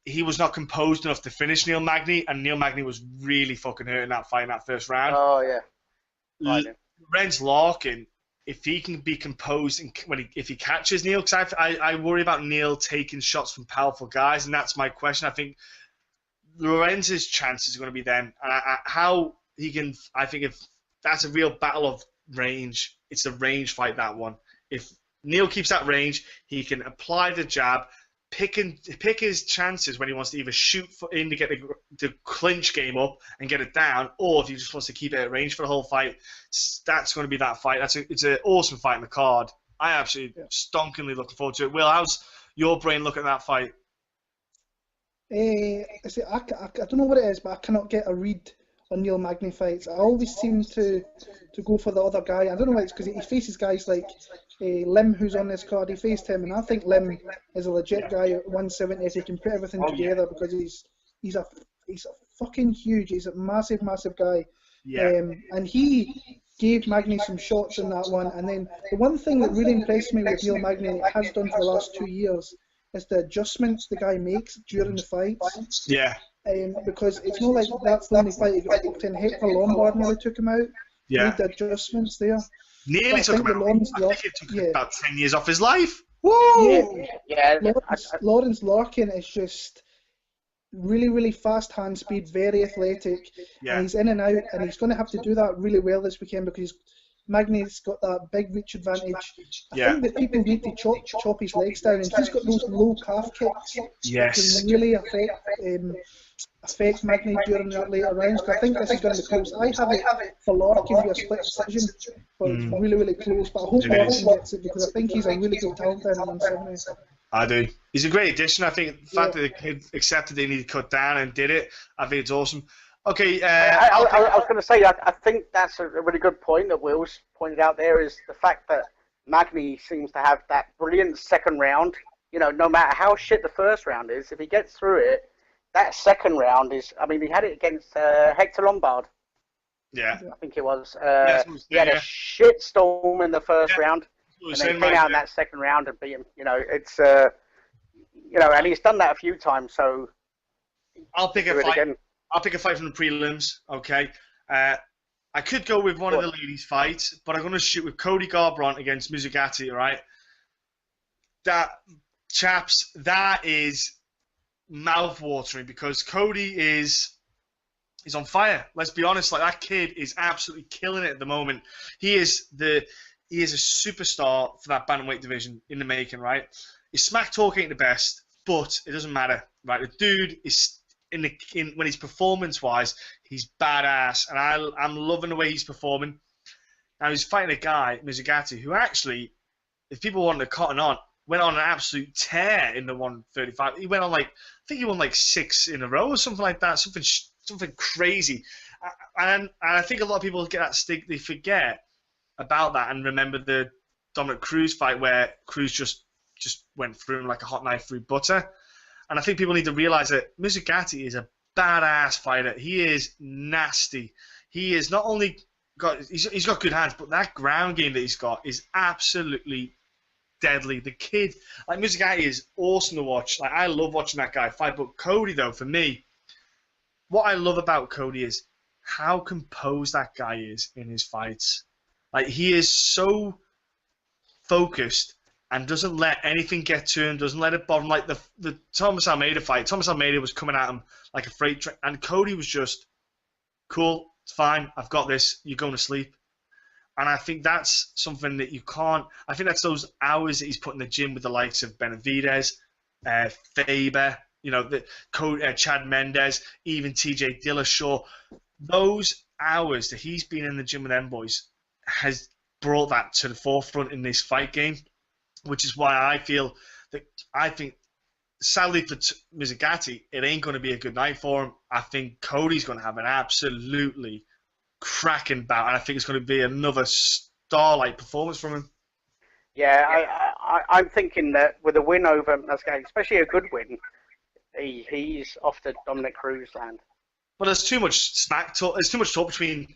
he was not composed enough to finish Neil Magny, and Neil Magny was really fucking hurt in that fight in that first round. Oh, yeah. Lorenz Larkin, if he can be composed and if he catches Neil, because I worry about Neil taking shots from powerful guys, and that's my question. I think Lorenz's chances are going to be then, and how he can. I think if that's a real battle of range, it's a range fight, that one. If Neil keeps that range, he can apply the jab, pick his chances when he wants to either shoot in to get the clinch game up and get it down, or if he just wants to keep it at range for the whole fight. That's going to be that fight. It's an awesome fight in the card. I absolutely stonkingly looking forward to it. Will, how's your brain looking at that fight? I don't know what it is, but I cannot get a read on Neil Magny fights. I always seem to go for the other guy. I don't know why it's because he faces guys like Lim, who's on this card. He faced him, and I think Lim is a legit guy at 170 if he can put everything together, because he's a fucking huge. He's a massive guy. Yeah. And he gave Magny some shots in that one. And then the one thing that really impressed me with Neil Magny, and it has done for the last 2 years, is the adjustments the guy makes during the fights. Yeah. Because it's not like that's the only fight he got booked in. Hector Lombard nearly took him out. Yeah. Made the adjustments there. Nearly took him out. I think it took about 10 years off his life. Woo! Yeah. Lawrence Larkin is just really fast hand speed, very athletic. Yeah. And he's in and out, and he's going to have to do that really well this weekend, because Magny's got that big reach advantage. I think that people need to chop his legs down, and he's got those low calf kicks that can really affect Magny during the later rounds. I think this is going to be close. I have it for Larkin to be a split decision, but it's really close. But I hope Larkin gets it, because I think he's a really good talent down at 170. I do. He's a great addition. I think the fact that the kid accepted they needed to cut down and did it, I think it's awesome. Okay. I was going to say, I think that's a really good point that Will's pointed out there, is the fact that Magny seems to have that brilliant second round. You know, no matter how shit the first round is, if he gets through it, that second round is, I mean, he had it against Hector Lombard. Yeah. I think it was. He had a shit storm in the first round, and then came out in that second round and beat him. You know, it's, you know, and he's done that a few times, so I'll pick a fight. I'll pick a fight from the prelims, okay? I could go with one of the ladies' fights, but I'm going to shoot with Cody Garbrandt against Mizugatti, all right? That is mouth-watering, because Cody is on fire. Let's be honest, like, that kid is absolutely killing it at the moment. He is a superstar for that bantamweight division in the making, right? His smack talk ain't the best, but it doesn't matter, right? The dude is when he's performance-wise, he's badass, and I'm loving the way he's performing. Now he's fighting a guy, Mizugatti, who actually, if people want to cotton on, went on an absolute tear in the 135. He went on I think he won 6 in a row or something like that, something crazy. And I think a lot of people get that stick, they forget about that and remember the Dominic Cruz fight where Cruz just went through him like a hot knife through butter. And I think people need to realize that Mizugatti is a badass fighter. He is nasty. He is not only he's got good hands, but that ground game that he's got is absolutely deadly. The kid, like Mizugaki, is awesome to watch. Like I love watching that guy fight. But Cody, though, for me, what I love about Cody is how composed that guy is in his fights. Like he is so focused and doesn't let anything get to him, doesn't let it bother him. Like the Thomas Almeida fight, Thomas Almeida was coming at him like a freight train, and Cody was just, cool, it's fine, I've got this, you're going to sleep. And I think that's something that you can't, I think that's those hours that he's put in the gym with the likes of Benavidez, Faber, Chad Mendes, even TJ Dillashaw. Those hours that he's been in the gym with them boys has brought that to the forefront in this fight game, which is why I think sadly for Mizugaki, it ain't going to be a good night for him. I think Cody's going to have an absolutely cracking bout, and I think it's going to be another star-like performance from him. Yeah, I'm thinking that with a win over Mizugaki, especially a good win, he's off to Dominic Cruz land. But there's too much smack talk. There's too much talk between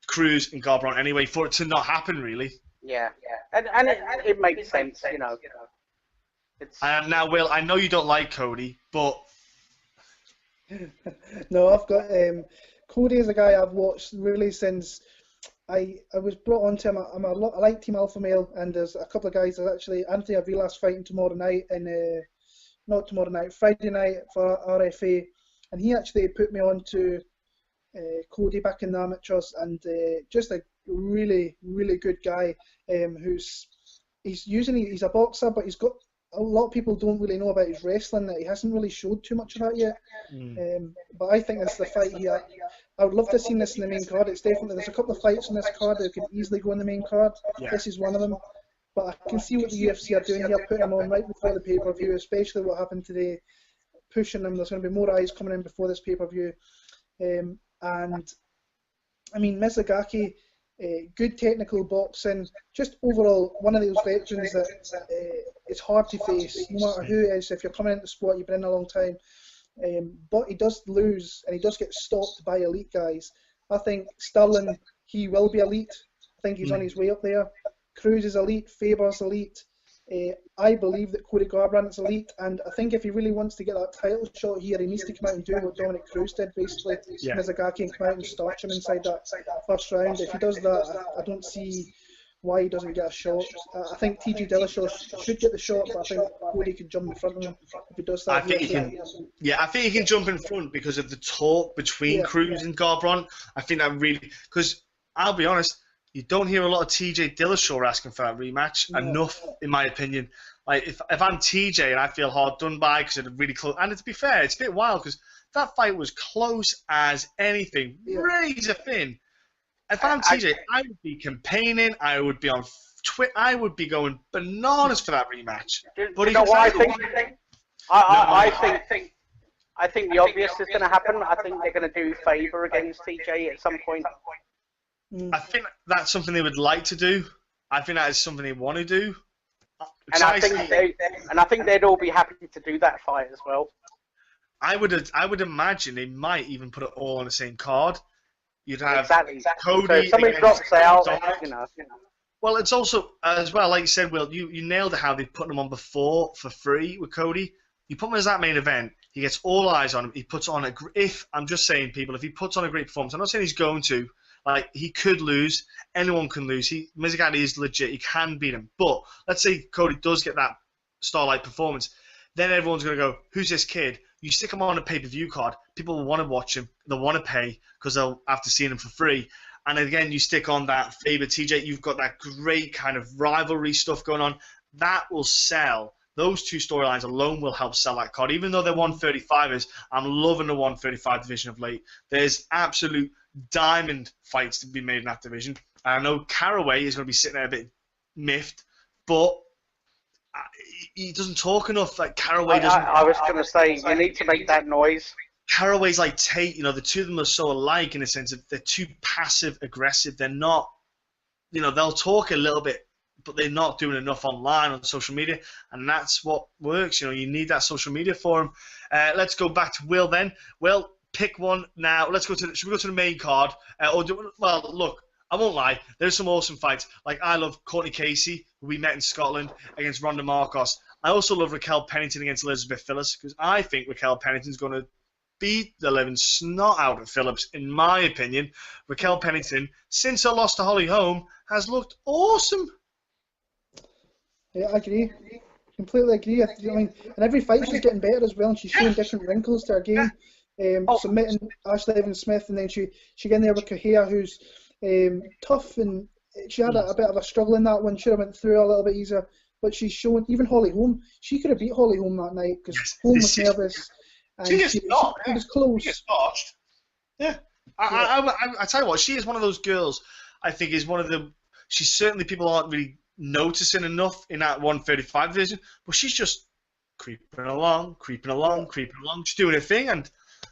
Cruz and Garbrandt anyway for it to not happen, really. Yeah, and it makes sense, It's... Now, Will, I know you don't like Cody, but no, I've got Cody is a guy I've watched really since I was brought onto him. I like Team Alpha Male, and there's a couple of guys. There's actually Anthony Avilas fighting tomorrow night, and not tomorrow night, Friday night for RFA, and he actually put me on to Cody back in the amateurs, and just a really, really good guy he's a boxer, but he's got a lot of people don't really know about his wrestling, that he hasn't really showed too much of that yet. But I think it's the fight here. I would love to have seen this in the main card. It's definitely, there's a couple of fights on this card that could easily go in the main card. Yeah. This is one of them. But I can see what the UFC are doing here, putting him on right before the pay-per-view, especially what happened today, pushing him. There's going to be more eyes coming in before this pay-per-view. And, I mean, Mizugaki, good technical boxing, just overall one of those veterans that it's hard to face, no matter who it is. If you're coming into the sport, you've been in a long time. But he does lose, and he does get stopped by elite guys. I think Sterling, he will be elite. I think he's on his way up there. Cruz is elite, Faber's elite. I believe that Cody Garbrandt is elite, and I think if he really wants to get that title shot here, he needs to come out and do what Dominic Cruz did, basically, Mizugaki, and come out and starch him inside that first round. If he does that, I don't see why he doesn't get a shot. I think TJ Dillashaw should get the shot, but I think Cody could jump in front of him if he does that. I think he can jump in front because of the talk between Cruz and Garbrandt. I think that really, because I'll be honest, you don't hear a lot of TJ Dillashaw asking for that rematch enough, in my opinion. Like if I'm TJ and I feel hard done by because it's really close, and to be fair, it's a bit wild because that fight was close as anything, razor thin. If I'm TJ, I would be campaigning. I would be on Twitter. I would be going bananas for that rematch. But you know what I think? I think the obvious is going to happen. I think they're going to do Faber against TJ at some point. I think that's something they would like to do. I think that is something they want to do. And I think they'd all be happy to do that fight as well. I would imagine they might even put it all on the same card. You'd have exactly. Cody. So if somebody drops out, Well, it's also as well, like you said, Will. You nailed it. How they put him on before for free with Cody. You put him as that main event. He gets all eyes on him. He puts on if he puts on a great performance, I'm not saying he's going to. Like, he could lose. Anyone can lose. Mizugaki is legit. He can beat him. But let's say Cody does get that starlight performance. Then everyone's going to go, who's this kid? You stick him on a pay-per-view card. People will want to watch him. They'll want to pay because they'll have to see him for free. And again, you stick on that Faber TJ. You've got that great kind of rivalry stuff going on. That will sell. Those two storylines alone will help sell that card. Even though they're 135ers, I'm loving the 135 division of late. There's absolute diamond fights to be made in that division. And I know Caraway is going to be sitting there a bit miffed, but he doesn't talk enough. Like Caraway doesn't. I was going to say, you need to make that noise. Caraway's like Tate. The two of them are so alike in the sense that they're too passive aggressive. They're not, they'll talk a little bit, but they're not doing enough online on social media, and that's what works. You need that social media for them. Let's go back to Will then. Will, pick one now. Should we go to the main card? Look, I won't lie. There's some awesome fights. Like, I love Courtney Casey, who we met in Scotland, against Ronda Marcos. I also love Raquel Pennington against Elizabeth Phillips, because I think Raquel Pennington's going to beat the living snot out of Phillips, in my opinion. Raquel Pennington, since her loss to Holly Holm, has looked awesome. Yeah, I agree. Completely agree. I mean, and every fight she's getting better as well, and she's showing different wrinkles to her game. Submitting Ashley Evans-Smith, and then she get in there with Kahea, who's tough, and she had a bit of a struggle in that one. Should have went through a little bit easier, but she's shown, even Holly Holm, she could have beat Holly Holm that night, because Holm was nervous. And she was close. She gets botched. Yeah. I tell you what, she is one of those girls, I think, is one of the... She's certainly, people aren't really noticing enough in that 135 division, but she's just creeping along. She's doing her thing, and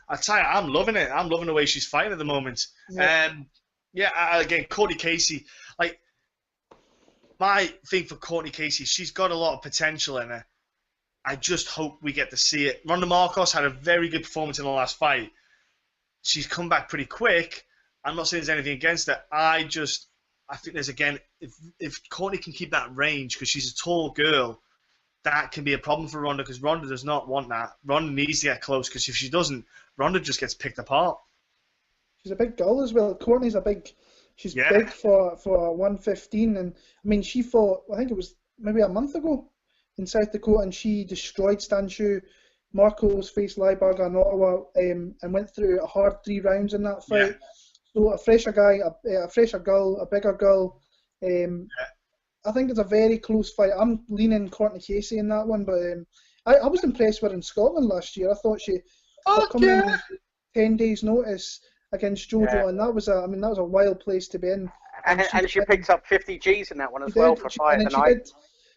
I tell you, I'm loving it. I'm loving the way she's fighting at the moment. Again, Courtney Casey, like, my thing for Courtney Casey, she's got a lot of potential in her. I just hope we get to see it. Ronda Marcos had a very good performance in the last fight. She's come back pretty quick. I'm not saying there's anything against her. I think there's, again, if Courtney can keep that range, because she's a tall girl, that can be a problem for Ronda, because Ronda does not want that. Ronda needs to get close, because if she doesn't, Ronda just gets picked apart. She's a big girl as well. Courtney's she's big for 115, and I mean, she fought, I think it was maybe a month ago in South Dakota, and she destroyed Stanshu. Marcos faced Liebberger in Ottawa, and went through a hard 3 rounds in that fight. Yeah. So a fresher guy, a fresher girl, a bigger girl. I think it's a very close fight. I'm leaning Courtney Casey in that one, but I was impressed with her in Scotland last year. I thought she come in 10 days' notice against Jojo, and that was a wild place to be in. And she picked up 50 Gs in that one as well for fight of the night.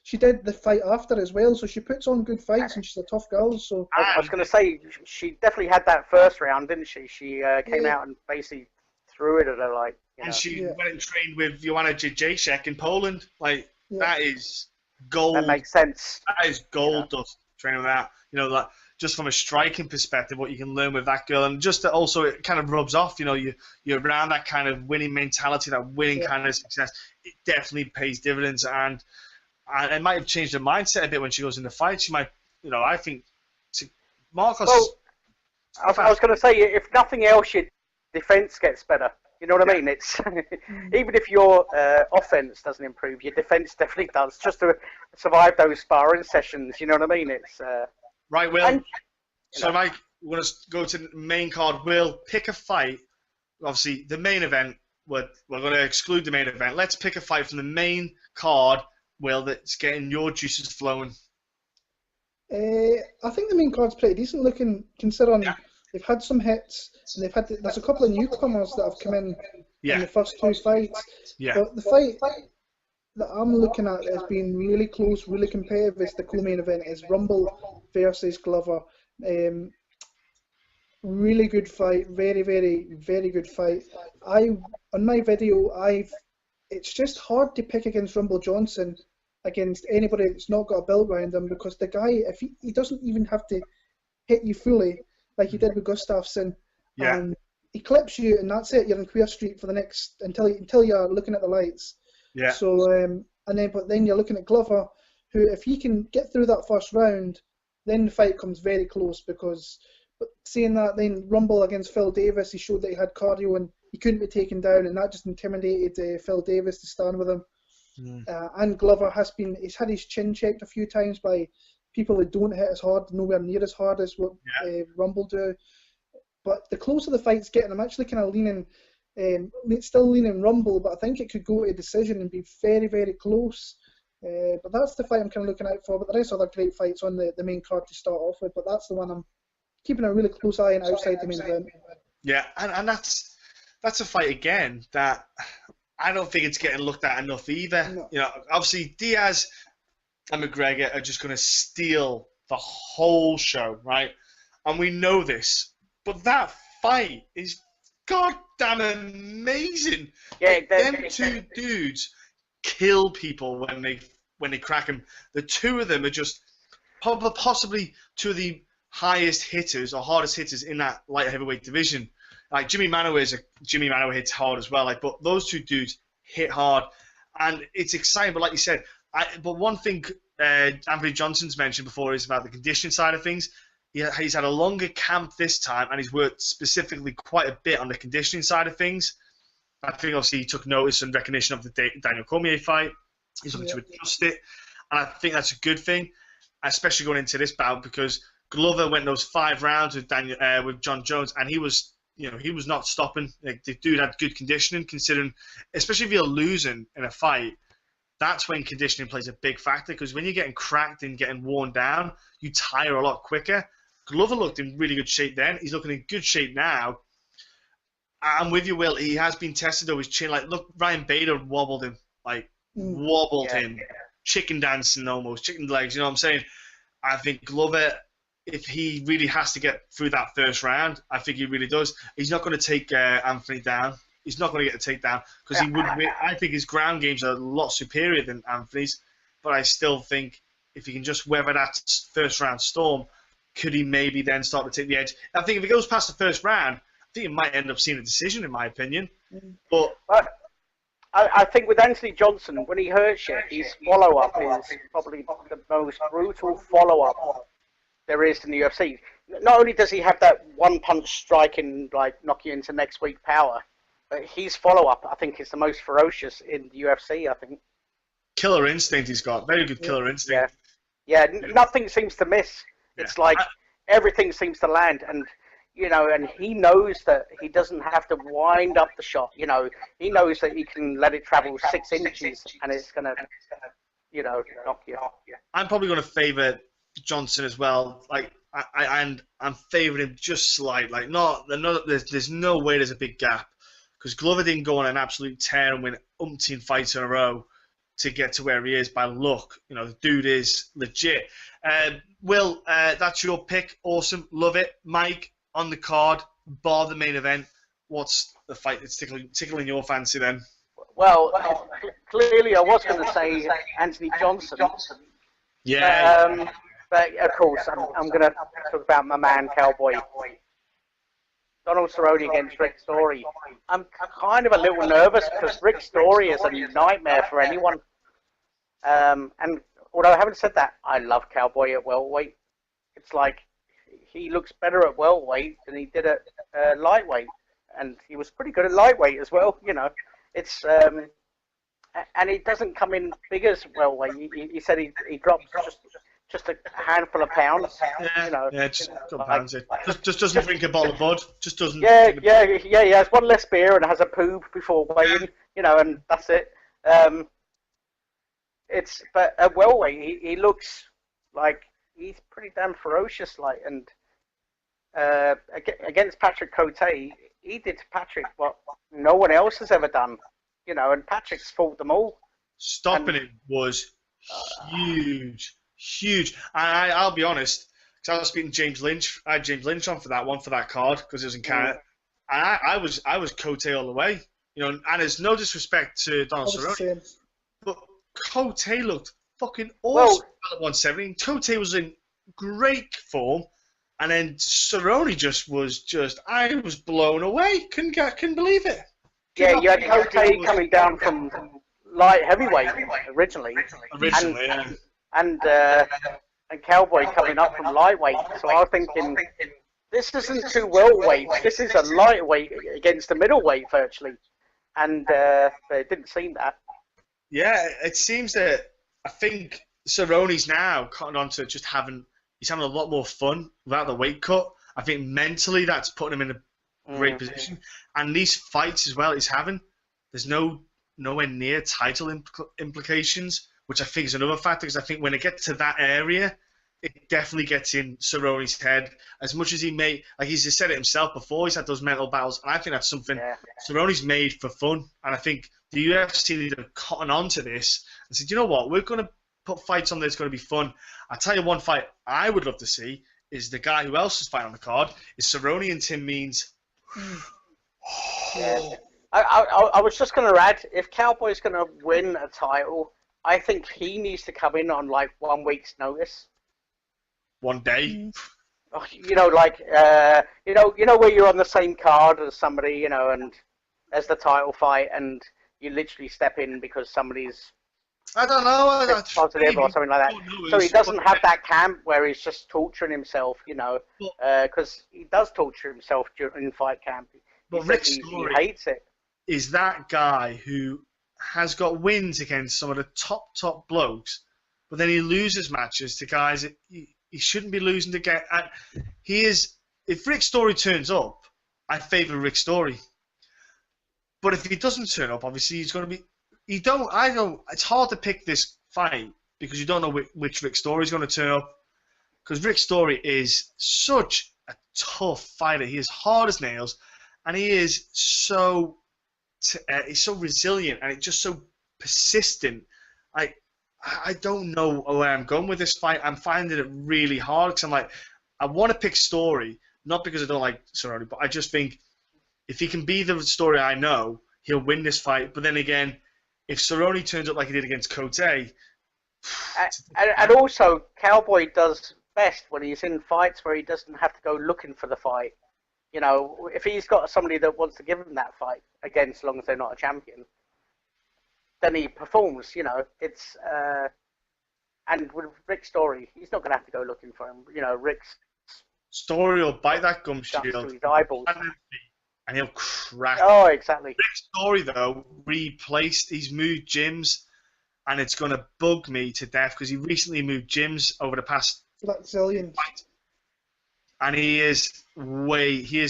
She did the fight after as well, so she puts on good fights, and she's a tough girl. So I was going to say, she definitely had that first round, didn't she? She came out and basically threw it at her, like. And she went and trained with Joanna Jędrzejczyk in Poland. Like, that is gold. That makes sense. That is gold dust, training with that. You know, like, just from a striking perspective, what you can learn with that girl. And just that also, it kind of rubs off, you know, you're around that kind of winning mentality, that winning kind of success. It definitely pays dividends. And it might have changed her mindset a bit when she goes into fights. She might, you know, I think Marcos... Well, I was going to say, if nothing else, your defense gets better. You know what I mean? It's even if your offense doesn't improve, your defense definitely does. Just to survive those sparring sessions, you know what I mean? It's right, Will. So, Mike, we're going to go to the main card. Will, pick a fight. Obviously, the main event. We're going to exclude the main event. Let's pick a fight from the main card, Will, that's getting your juices flowing. I think the main card's pretty decent looking, considering. Yeah. They've had some hits, and there's a couple of newcomers that have come in the first 2 fights. Yeah. But the fight that I'm looking at as being really close, really competitive is the co-main event, is Rumble versus Glover. Really good fight, very, very, very good fight. On my video, it's just hard to pick against Rumble Johnson against anybody that's not got a belt around him, because the guy, if he doesn't even have to hit you fully, like he did with Gustafsson, and he clips you, and that's it. You're in Queer Street for the next until you're looking at the lights. Yeah. So but then you're looking at Glover, who, if he can get through that first round, then the fight comes very close. But saying that, then Rumble against Phil Davis, he showed that he had cardio and he couldn't be taken down, and that just intimidated Phil Davis to stand with him. And Glover he's had his chin checked a few times by people that don't hit as hard, nowhere near as hard as what Rumble do. But the closer the fight's getting, I'm actually kind of still leaning Rumble, but I think it could go to a decision and be very, very close. But that's the fight I'm kind of looking out for. But there is other great fights on the main card to start off with, but that's the one I'm keeping a really close eye on outside the main event. Yeah, and that's a fight, again, that I don't think it's getting looked at enough either. No. You know, obviously Diaz and McGregor are just going to steal the whole show, right? And we know this. But that fight is goddamn amazing. Yeah, them 2 dudes kill people when they crack them. The 2 of them are just possibly 2 of the highest hitters or hardest hitters in that light heavyweight division. Like Jimmy Manoa hits hard as well. Like, but those two dudes hit hard, and it's exciting. But like you said, but one thing Anthony Johnson's mentioned before is about the conditioning side of things. Yeah, he's had a longer camp this time, and he's worked specifically quite a bit on the conditioning side of things. I think obviously he took notice and recognition of the Daniel Cormier fight. He's looking to adjust it, and I think that's a good thing, especially going into this bout because Glover went those 5 rounds with with John Jones, and he was not stopping. Like, the dude had good conditioning, considering, especially if you're losing in a fight. That's when conditioning plays a big factor because when you're getting cracked and getting worn down, you tire a lot quicker. Glover looked in really good shape then. He's looking in good shape now. I'm with you, Will. He has been tested though. His chin, like, look, Ryan Bader wobbled him, him, chicken dancing almost, chicken legs. You know what I'm saying? I think Glover, if he really has to get through that first round, I think he really does. He's not going to take Anthony down. He's not going to get the takedown because he would. I think his ground games are a lot superior than Anthony's, but I still think if he can just weather that first round storm, could he maybe then start to take the edge? I think if he goes past the first round, I think he might end up seeing a decision, in my opinion. But I think with Anthony Johnson, when he hurts you, his follow-up is probably the most brutal follow-up there is in the UFC. Not only does he have that one-punch striking, like, knock you into next week power, but his follow-up, I think, is the most ferocious in the UFC, I think. Killer instinct he's got. Very good killer instinct. Yeah, nothing seems to miss. It's like everything seems to land, and and he knows that he doesn't have to wind up the shot. He knows that he can let it travel 6 inches, and it's gonna, knock you off. I'm probably going to favour Johnson as well. Like, I'm favouring him just slight. Like, there's no way there's a big gap because Glover didn't go on an absolute tear and win umpteen fights in a row to get to where he is by luck. The dude is legit. Will, that's your pick. Awesome. Love it. Mike, on the card, bar the main event, what's the fight that's tickling your fancy then? Well, clearly I was going to say Anthony Johnson. Yeah. But of course, I'm going to talk about my man, Cowboy. Donald Cerrone against Rick Story. I'm kind of a little nervous because Rick Story is a nightmare for anyone. And although I haven't said that, I love Cowboy at welterweight. It's like he looks better at welterweight than he did at lightweight, and he was pretty good at lightweight as well. It's and he doesn't come in big as welterweight. He said he drops just a handful of pounds. Just a couple pounds. Just doesn't drink a bottle of bud. Just doesn't. Yeah. He has one less beer and has a poo before weighing. And that's it. But at welterweight he looks like he's pretty damn ferocious, like, and against Patrick Cote, he did to Patrick what no one else has ever done, and Patrick's fought them all. Stopping it was huge. I'll be honest, because I was speaking to James Lynch. I had James Lynch on for that card because it was in Canada, and I was Cote all the way, and there's no disrespect to Donald Cerrone, but Cote looked fucking awesome at 170. Cote was in great form, and then Cerrone I was blown away. Couldn't believe it. Yeah, you had Cote coming down from light heavyweight originally, and Cowboy coming up from lightweight. So I was thinking, this isn't two welterweights. This is a lightweight against a middleweight virtually, and it didn't seem that. Yeah, it seems that I think Cerrone's now cotton on to just he's having a lot more fun without the weight cut. I think mentally that's putting him in a great position. And these fights as well he's having, there's nowhere near title implications, which I think is another factor, because I think when it gets to that area, it definitely gets in Cerrone's head. As much as he may, like he's just said it himself before, he's had those mental battles, and I think that's something Cerrone's made for fun. And I think the UFC need to cotton on to this and say, you know what, we're going to put fights on that's going to be fun. I'll tell you one fight I would love to see is the guy who else is fighting on the card is Cerrone and Tim Means. I was just going to add, if Cowboy's going to win a title, I think he needs to come in on like 1 week's notice. 1 day? oh, like where you're on the same card as somebody, and as the title fight, and you literally step in because somebody's I don't know. positive or something like that. So he doesn't have that camp where he's just torturing himself, because he does torture himself during fight camp. But Rick Story he hates it. Is that guy who has got wins against some of the top blokes, but then he loses matches to guys that he shouldn't be losing to get. He is. If Rick Story turns up, I favour Rick Story. But if he doesn't turn up, obviously he's going to be. I don't. It's hard to pick this fight because you don't know which Rick Story is going to turn up. Because Rick Story is such a tough fighter. He is hard as nails, and he is so. He's so resilient and it's just so persistent. I don't know where I'm going with this fight. I'm finding it really hard because I'm like, I want to pick Story, not because I don't like Cerrone, but I just think if he can be the Story I know, he'll win this fight. But then again, if Cerrone turns up like he did against Cote, and also Cowboy does best when he's in fights where he doesn't have to go looking for the fight. If he's got somebody that wants to give him that fight, again, as long as they're not a champion, then he performs, It's, and with Rick Story, he's not going to have to go looking for him. Rick's Story will bite that gum to shield his eyeballs. and he'll crack. Oh, exactly. Rick Story, though, he's moved gyms, and it's going to bug me to death because he recently moved gyms over the past zillion. And he has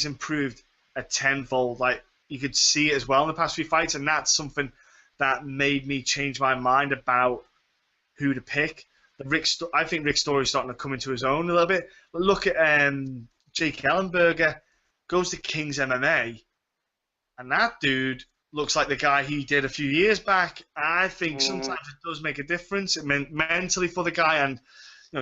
improved a tenfold. Like you could see it as well in the past few fights, and that's something that made me change my mind about who to pick. I think Rick Story is starting to come into his own a little bit. But look at Jake Ellenberger, goes to King's MMA, and that dude looks like the guy he did a few years back. I think sometimes it does make a difference, mentally for the guy and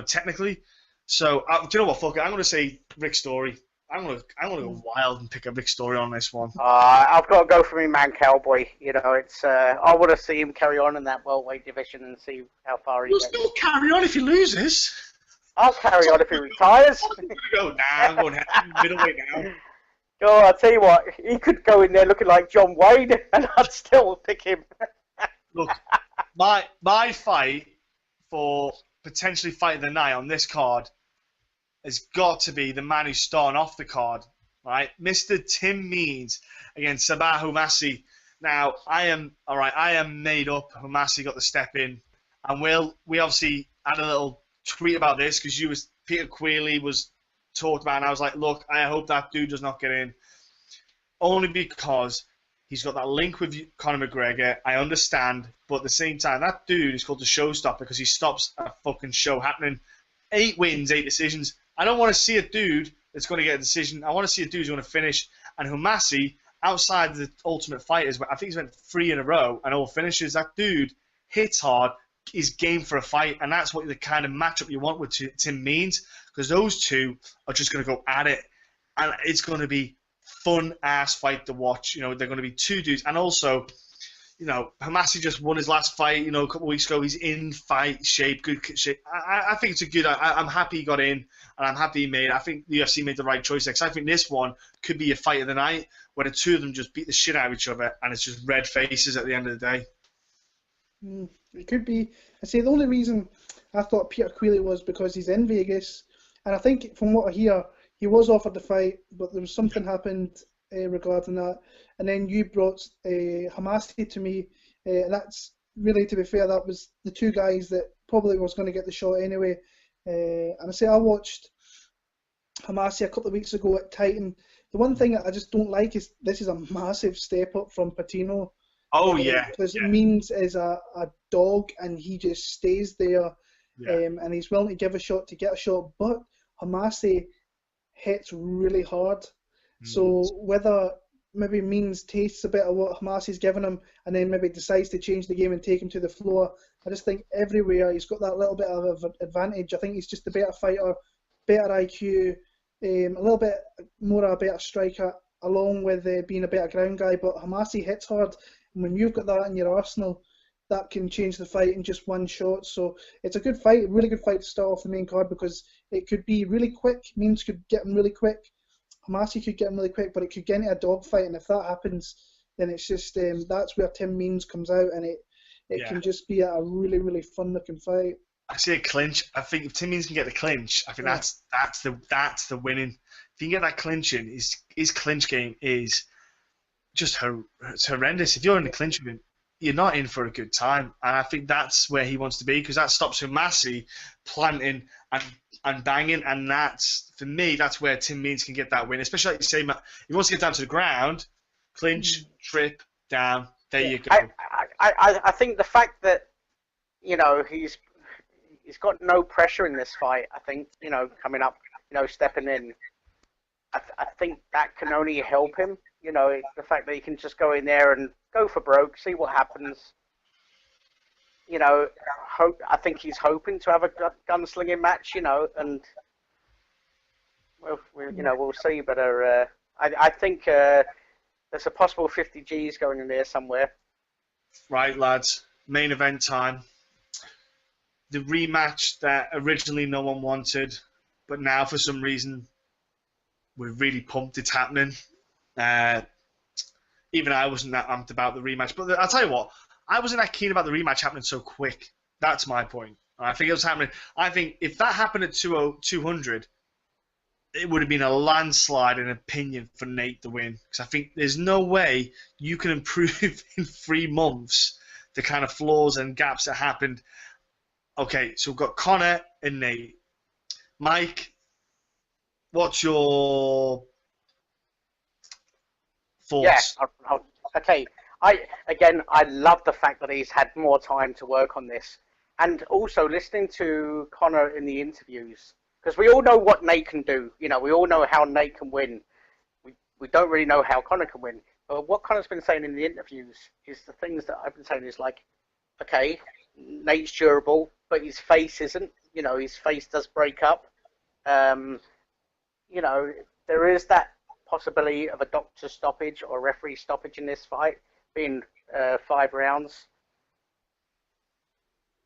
technically. So, do you know what? Fuck it. I'm going to say Rick Story. I'm going to go wild and pick a Rick Story on this one. I've got to go for me, man, Cowboy. It's. I want to see him carry on in that welterweight division and see how far he gets. He'll carry on if he loses. I'll carry on if he retires. I'm going middleweight now. Oh, I'll tell you what. He could go in there looking like John Wayne, and I'd still pick him. Look, my fight for potentially fighting the night on this card has got to be the man who's starting off the card, right? Mr. Tim Means against Sabah Humasi. Now, I am made up. Humasi got the step in. And we obviously had a little tweet about this because Peter Queeley was talked about, and I was like, look, I hope that dude does not get in. Only because he's got that link with Conor McGregor. I understand, but at the same time, that dude is called the showstopper because he stops a fucking show happening. 8 wins, 8 decisions. I don't want to see a dude that's going to get a decision. I want to see a dude who's going to finish. And Humasi, outside the Ultimate Fighters, I think he's went 3 in a row and all finishes. That dude hits hard, is game for a fight, and that's what the kind of matchup you want with Tim Means, because those two are just going to go at it, and it's going to be fun ass fight to watch. They're going to be 2 dudes, and also, Humasi just won his last fight, a couple of weeks ago. He's in fight shape, good shape. I think it's a good. I'm happy he got in, and I'm happy he made. I think the UFC made the right choice because I think this one could be a fight of the night where the 2 of them just beat the shit out of each other, and it's just red faces at the end of the day. It could be. I say the only reason I thought Peter Queeley was because he's in Vegas, and I think from what I hear, he was offered the fight, but there was something happened regarding that. And then you brought Humasi to me, and that's really, to be fair, that was the 2 guys that probably was going to get the shot anyway. And I say I watched Humasi a couple of weeks ago at Titan. The one thing that I just don't like is this is a massive step up from Patino. Oh, yeah. Because Means is a dog, and he just stays there, and he's willing to give a shot to get a shot. But Humasi hits really hard. So whether maybe Means tastes a bit of what Humasi's given him and then maybe decides to change the game and take him to the floor, I just think everywhere he's got that little bit of advantage. I think he's just a better fighter, better IQ, a little bit more of a better striker, along with being a better ground guy. But Humasi hits hard, and when you've got that in your arsenal, that can change the fight in just one shot. So it's a good fight, a really good fight to start off the main card, because it could be really quick. Means could get him really quick. Hamasi could get him really quick, but it could get into a dogfight, and if that happens, then it's just that's where Tim Means comes out, and it can just be a really, really fun looking fight. I see a clinch. I think if Tim Means can get the clinch, I think that's the winning. If you can get that clinch in, his clinch game is just it's horrendous. If you're in the clinch with him, you're not in for a good time. And I think that's where he wants to be, because that stops Humasi planting and banging. And that's, for me, that's where Tim Means can get that win. Especially like you say, Matt, if he wants to get down to the ground, clinch, trip, down, there you go. I think the fact that, you know, he's got no pressure in this fight, I think, you know, coming up, you know, stepping in, I think that can only help him. You know, the fact that he can just go in there and go for broke, see what happens. You know, I think he's hoping to have a gunslinging match, you know, and we'll see. But I think there's a possible 50 Gs going in there somewhere. Right, lads. Main event time. The rematch that originally no one wanted, but now for some reason we're really pumped it's happening. Even I wasn't that amped about the rematch, but I'll tell you what, I wasn't that keen about the rematch happening so quick. That's my point. I think it was happening. I think if that happened at 200, it would have been a landslide in opinion for Nate to win. Because I think there's no way you can improve in 3 months the kind of flaws and gaps that happened. Okay, so we've got Conor and Nate. Mike, what's your thoughts? Yeah, okay. I love the fact that he's had more time to work on this. And also listening to Conor in the interviews, because we all know what Nate can do. You know, we all know how Nate can win. We don't really know how Conor can win. But what Conor's been saying in the interviews is the things that I've been saying is like, okay, Nate's durable, but his face isn't. You know, his face does break up. You know, there is that possibility of a doctor stoppage or referee stoppage in this fight, being 5 rounds.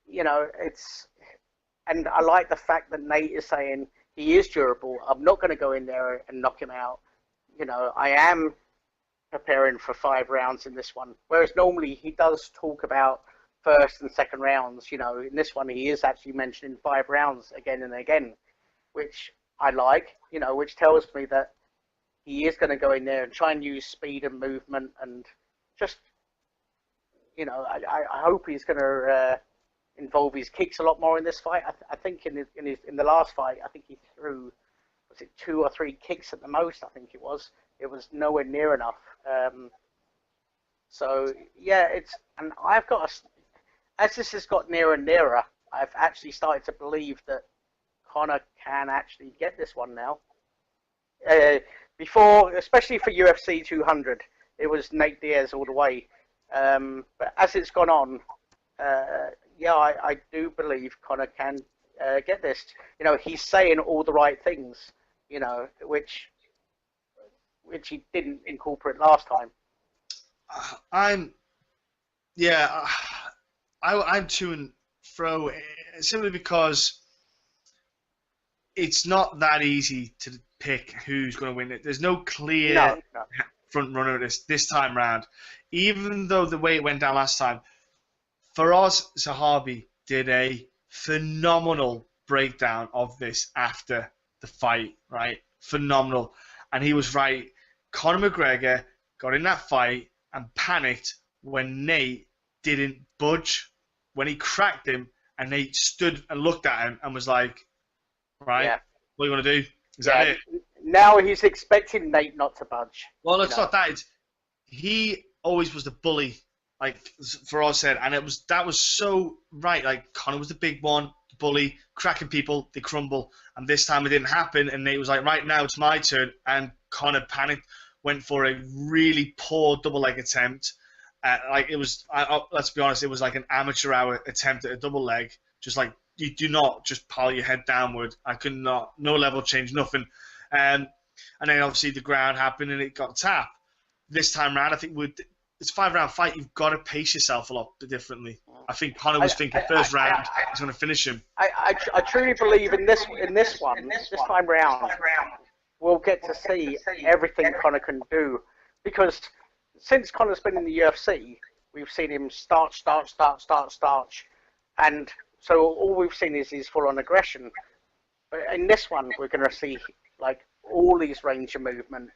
You know, and I like the fact that Nate is saying he is durable. I'm not going to go in there and knock him out. You know, I am preparing for 5 rounds in this one. Whereas normally he does talk about first and second rounds. You know, in this one he is actually mentioning 5 rounds again and again, which I like. You know, which tells me that he is going to go in there and try and use speed and movement and just, you know, I hope he's going to involve his kicks a lot more in this fight. I think in the last fight, I think he threw, was it 2 or 3 kicks at the most? I think it was. It was nowhere near enough. So yeah, and I've got as this has got nearer and nearer, I've actually started to believe that Conor can actually get this one now. Before, especially for UFC 200, it was Nate Diaz all the way. But as it's gone on, yeah, I do believe Conor can get this. You know, he's saying all the right things, you know, which he didn't incorporate last time. I'm to and fro simply because it's not that easy to pick who's going to win it. There's no clear front runner this time round. Even though the way it went down last time, Faraz Zahabi did a phenomenal breakdown of this after the fight, right? Phenomenal. And he was right. Conor McGregor got in that fight and panicked when Nate didn't budge. When he cracked him and Nate stood and looked at him and was like, right, what are you going to do? Is that it? Now he's expecting Nate not to budge. Well, it's not that. He always was the bully, like Faraz said, and that was so right. Like Conor was the big one, the bully, cracking people, they crumble. And this time it didn't happen, and Nate was like, right now it's my turn. And Conor panicked, went for a really poor double leg attempt. Like it was, let's be honest, it was like an amateur hour attempt at a double leg. Just like you do not just pile your head downward. I could not, no level change, nothing. And then obviously the ground happened and it got tapped. This time around, I think it's a 5-round fight. You've got to pace yourself a lot differently. I think Conor was thinking first round he's going to finish him. I truly believe in this one, this time round, we'll get to see everything Conor can do, because since Conor's been in the UFC, we've seen him starch, and so all we've seen is his full-on aggression. But in this one, we're going to see like all his range of movement,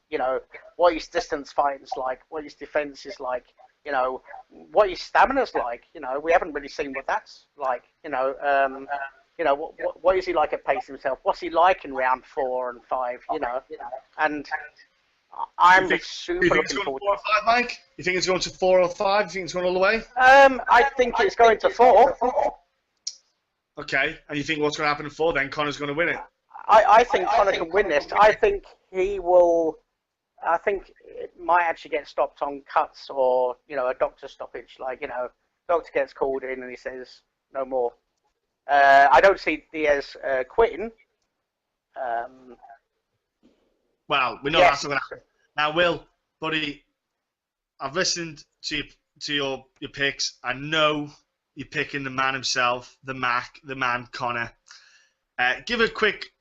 you know, what his distance fighting's like, what his defense is like, you know, what his stamina's like. You know, we haven't really seen what that's like. You know, what is he like at pace himself? What's he like in round 4 and 5? You know, and I'm super looking forward to it. 4 or 5, Mike? You think it's going to 4 or 5? You think it's going all the way? I think it's going to 4. Okay, and you think what's going to happen in 4 then? Connor's going to win it? I think Conor can win this. I think he will. I think it might actually get stopped on cuts or, you know, a doctor's stoppage. Like, you know, doctor gets called in and he says no more. I don't see Diaz quitting. Well, we know that's not going to happen. Now, Will, buddy, I've listened to your picks. I know you're picking the man himself, the man, Conor. Give a quick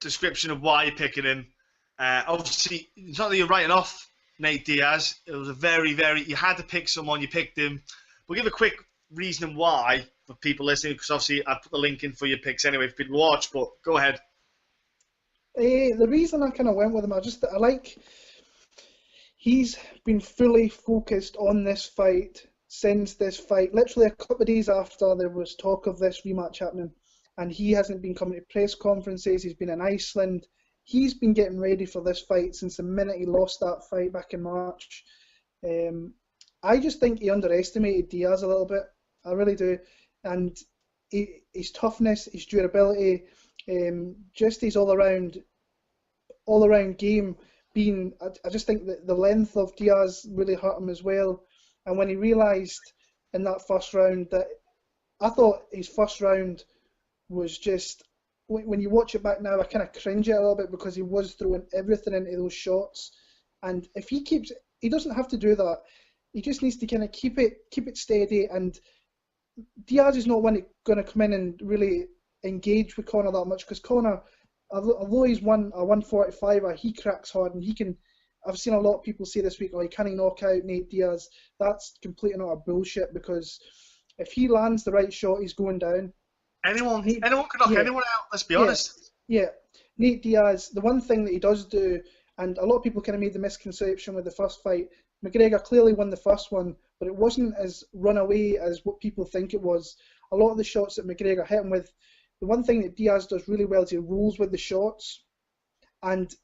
description of why you're picking him. Obviously, it's not that you're writing off Nate Diaz. It was a you had to pick someone, you picked him. But give a quick reason why for people listening, because obviously I put the link in for your picks anyway for people to watch, but go ahead. The reason I kind of went with him, I like he's been fully focused on this fight since this fight. Literally a couple of days after there was talk of this rematch happening, and he hasn't been coming to press conferences. He's been in Iceland. He's been getting ready for this fight since the minute he lost that fight back in March. I just think he underestimated Diaz a little bit. I really do. And his toughness, his durability, just his all-around game being... I just think that the length of Diaz really hurt him as well. And when he realised in that first round that... I thought his first round was just... When you watch it back now, I kind of cringe at it a little bit because he was throwing everything into those shots. And if he keeps... He doesn't have to do that. He just needs to kind of keep it steady. And Diaz is not going to come in and really engage with Conor that much, because Conor, although he's a 145er, he cracks hard, and he can... I've seen a lot of people say this week, he can't knock out Nate Diaz. That's complete and utter bullshit, because if he lands the right shot, he's going down. Anyone can knock anyone out, let's be honest. Yeah, Nate Diaz, the one thing that he does do, and a lot of people kind of made the misconception with the first fight, McGregor clearly won the first one, but it wasn't as runaway as what people think it was. A lot of the shots that McGregor hit him with, the one thing that Diaz does really well is he rolls with the shots, and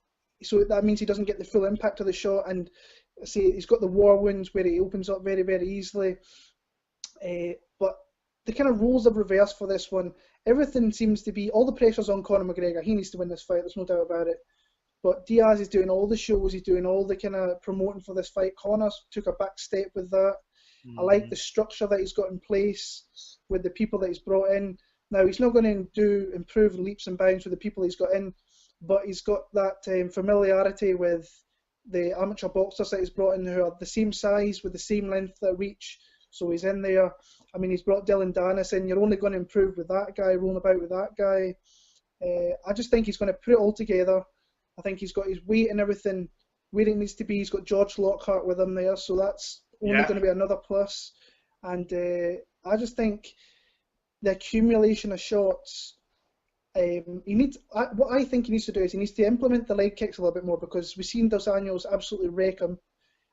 so that means he doesn't get the full impact of the shot, and see, he's got the war wounds where he opens up very, very easily. But the kind of roles of reverse for this one, everything seems to be, all the pressure's on Conor McGregor. He needs to win this fight, there's no doubt about it. But Diaz is doing all the shows, he's doing all the kind of promoting for this fight. Conor took a back step with that. I like the structure that he's got in place with the people that he's brought in. Now, he's not going to do improved leaps and bounds with the people he's got in, but he's got that familiarity with the amateur boxers that he's brought in who are the same size with the same length of reach. So he's in there. I mean, he's brought Dylan Danis in. You're only going to improve with that guy, rolling about with that guy. I just think he's going to put it all together. I think he's got his weight and everything where it needs to be. He's got George Lockhart with him there, so that's only going to be another plus. And I just think the accumulation of shots, what I think he needs to do is he needs to implement the leg kicks a little bit more, because we've seen Dos Anjos absolutely wreck him.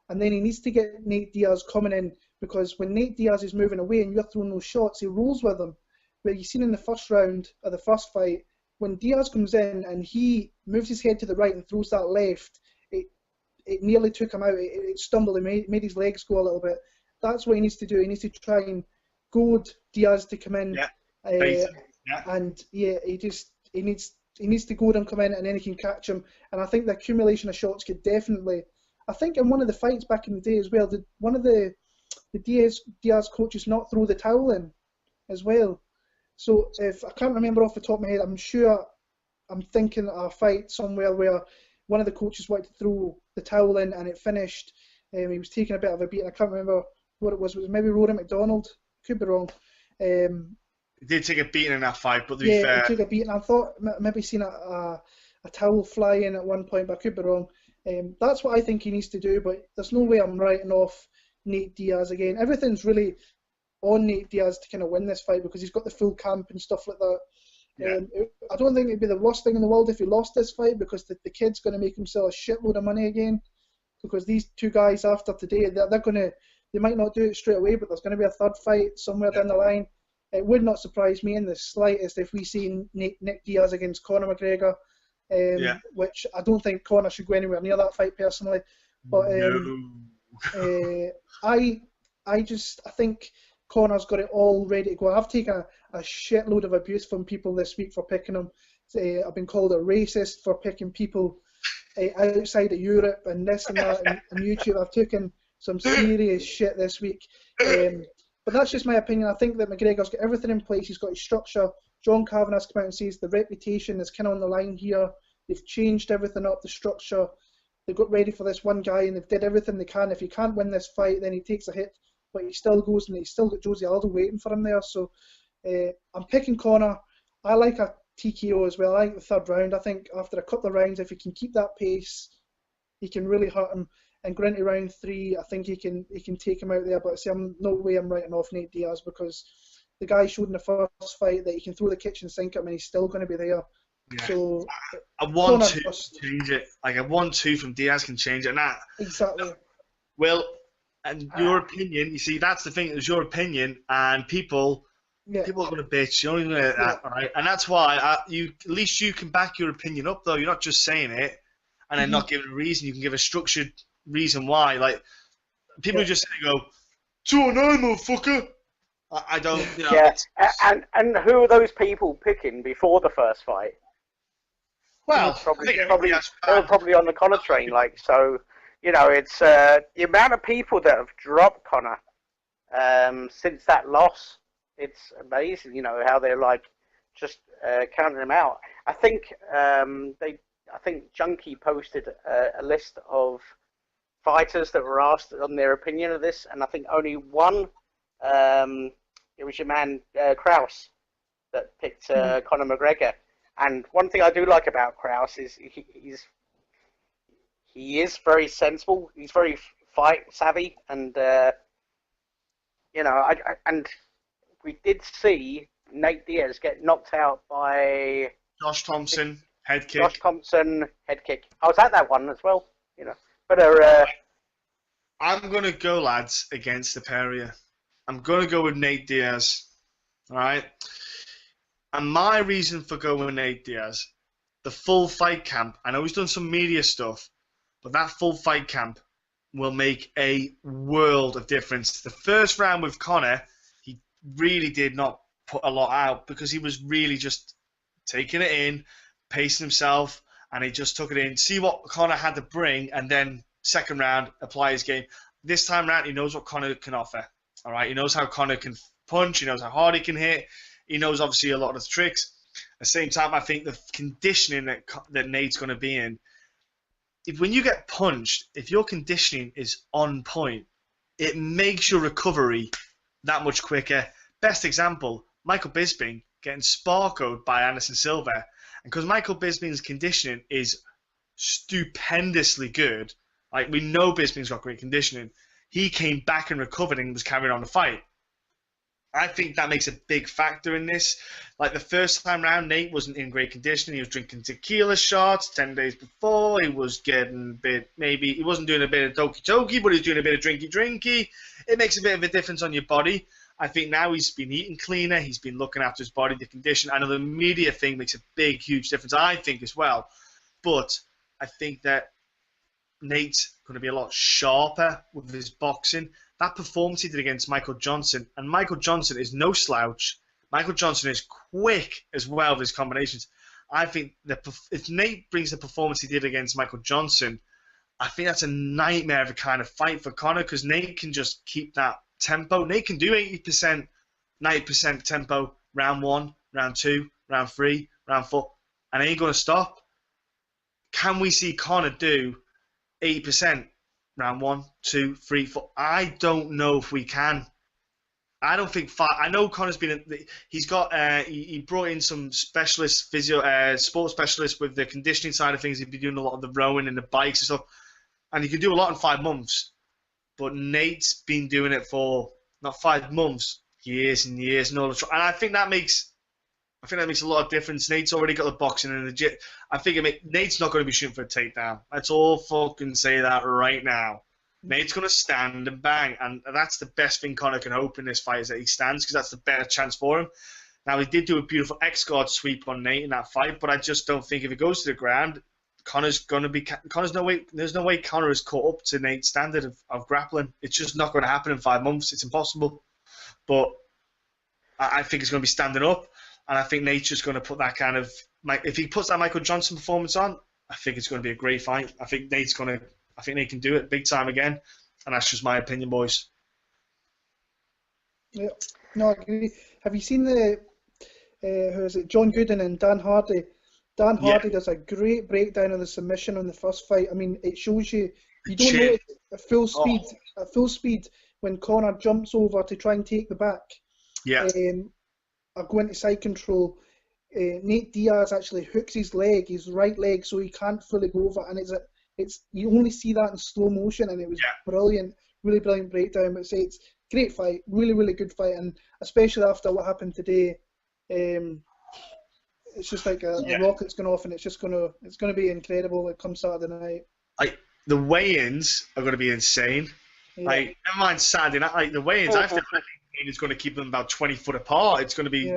And then he needs to get Nate Diaz coming in, because when Nate Diaz is moving away and you're throwing those shots, he rolls with them. But you've seen in the first round of the first fight, when Diaz comes in and he moves his head to the right and throws that left, it nearly took him out. It stumbled and made his legs go a little bit. That's what he needs to do. He needs to try and goad Diaz to come in. And he needs to goad him, come in, and then he can catch him. And I think the accumulation of shots could definitely... I think in one of the fights back in the day as well, did one of the Diaz coaches not throw the towel in as well? So if I can't remember off the top of my head, I'm thinking of a fight somewhere where one of the coaches wanted to throw the towel in and it finished, He was taking a bit of a beating. I can't remember what it was. Was it maybe Rory McDonald? Could be wrong. He did take a beating in that fight, but to be Yeah, fair, he took a beating. I thought maybe seen a towel fly in at one point, but I could be wrong. That's what I think he needs to do, but there's no way I'm writing off Nate Diaz again. Everything's really on Nate Diaz to kind of win this fight because he's got the full camp and stuff like that. Yeah. I don't think it'd be the worst thing in the world if he lost this fight because the kid's going to make himself a shitload of money again. Because these two guys after today, they might not do it straight away, but there's going to be a third fight somewhere down the line. It would not surprise me in the slightest if we see Nick Diaz against Conor McGregor, which I don't think Conor should go anywhere near that fight personally. But I think Conor's got it all ready to go. I've taken a shitload of abuse from people this week for picking him. I've been called a racist for picking people outside of Europe and this and that on YouTube. I've taken some serious shit this week. But that's just my opinion. I think that McGregor's got everything in place. He's got his structure. John Kavanagh's come out and says the reputation is kind of on the line here. They've changed everything up, the structure. They've got ready for this one guy and they've did everything they can. If he can't win this fight, then he takes a hit. But he still goes and he's still got Josie Aldo waiting for him there. So I'm picking Conor. I like a TKO as well. I like the third round. I think after a couple of rounds, if he can keep that pace, he can really hurt him. And going into round 3, I think he can take him out there. But see, no way I'm writing off Nate Diaz because the guy showed in the first fight that he can throw the kitchen sink at him and he's still going to be there. Yeah. So a 1-2 can change it. Like a 1-2 from Diaz can change it. And that, exactly. Well, and your opinion, you see, that's the thing. It's your opinion, and people are going to bitch. You're only going to that, all right? And that's why at least you can back your opinion up, though. You're not just saying it and then not giving a reason. You can give a structured reason why. Like people just go 2-9, motherfucker. I don't. You know, yeah, and who are those people picking before the first fight? Well, they were probably on the Conor train, like so. You know, it's the amount of people that have dropped Conor since that loss. It's amazing, you know, how they're like just counting him out. I think Junkie posted a list of fighters that were asked on their opinion of this, and I think only one. It was your man Kraus that picked Conor McGregor. And one thing I do like about Kraus is he is very sensible. He's very fight savvy, and you know, and we did see Nate Diaz get knocked out by Josh Thompson head kick. Josh Thompson head kick. I was at that one as well. You know, but I'm gonna go, lads, against the pair of you. I'm gonna go with Nate Diaz. All right. And my reason for going with Nate Diaz, the full fight camp. I know he's done some media stuff. But that full fight camp will make a world of difference. The first round with Conor, he really did not put a lot out because he was really just taking it in, pacing himself, and he just took it in, see what Conor had to bring, and then second round, apply his game. This time round, he knows what Conor can offer. All right, he knows how Conor can punch, he knows how hard he can hit, he knows obviously a lot of the tricks. At the same time, I think the conditioning that Nate's going to be in, when you get punched, if your conditioning is on point, it makes your recovery that much quicker. Best example, Michael Bisping getting sparkoed by Anderson Silva. And because Michael Bisping's conditioning is stupendously good, like we know Bisping's got great conditioning, he came back and recovered and was carrying on the fight. I think that makes a big factor in this. Like the first time round, Nate wasn't in great condition. He was drinking tequila shots 10 days before. He was getting a bit, maybe he wasn't doing a bit of doki-doki, but he was doing a bit of drinky-drinky. It makes a bit of a difference on your body. I think now he's been eating cleaner. He's been looking after his body, the condition. I know the media thing makes a big, huge difference, I think, as well. But I think that Nate's going to be a lot sharper with his boxing. That performance he did against Michael Johnson, and Michael Johnson is no slouch. Michael Johnson is quick as well with his combinations. I think that if Nate brings the performance he did against Michael Johnson, I think that's a nightmare of a kind of fight for Conor because Nate can just keep that tempo. Nate can do 80%, 90% tempo, round 1, round 2, round 3, round 4, and ain't going to stop. Can we see Conor do 80%, round 1, 2, 3, 4. I don't know if we can. I don't think 5. I know Conor's been. He's got. He brought in some specialist sports specialists with the conditioning side of things. He'd be doing a lot of the rowing and the bikes and stuff, and he can do a lot in 5 months. But Nate's been doing it for not 5 months, years and years, and all the. And I think that makes a lot of difference. Nate's already got the boxing and the gym. I think Nate's not going to be shooting for a takedown. Let's all fucking say that right now. Nate's going to stand and bang, and that's the best thing Conor can hope in this fight is that he stands, because that's the better chance for him. Now, he did do a beautiful X-guard sweep on Nate in that fight, but I just don't think if it goes to the ground, there's no way Conor is caught up to Nate's standard of grappling. It's just not going to happen in 5 months. It's impossible. But I think it's going to be standing up, and I think Nate's just going to put that kind of, if he puts that Michael Johnson performance on, I think it's going to be a great fight. I think Nate can do it big time again, and that's just my opinion, boys. Yeah, no, I agree. Have you seen the who is it? John Gooden and Dan Hardy. Dan Hardy does a great breakdown of the submission on the first fight. I mean, it shows you don't know it at full speed. At full speed, when Conor jumps over to try and take the back, or go into side control, Nate Diaz actually hooks his right leg, so he can't fully go over, and it's you only see that in slow motion, and it was brilliant, really brilliant breakdown. But it's great fight, really, really good fight, and especially after what happened today, it's just like a rocket's going off, and it's going to be incredible when it comes Saturday night. The weigh-ins are going to be insane. Yeah. Never mind Saturday night. The weigh-ins, I think it's going to keep them about 20 foot apart. It's going to be.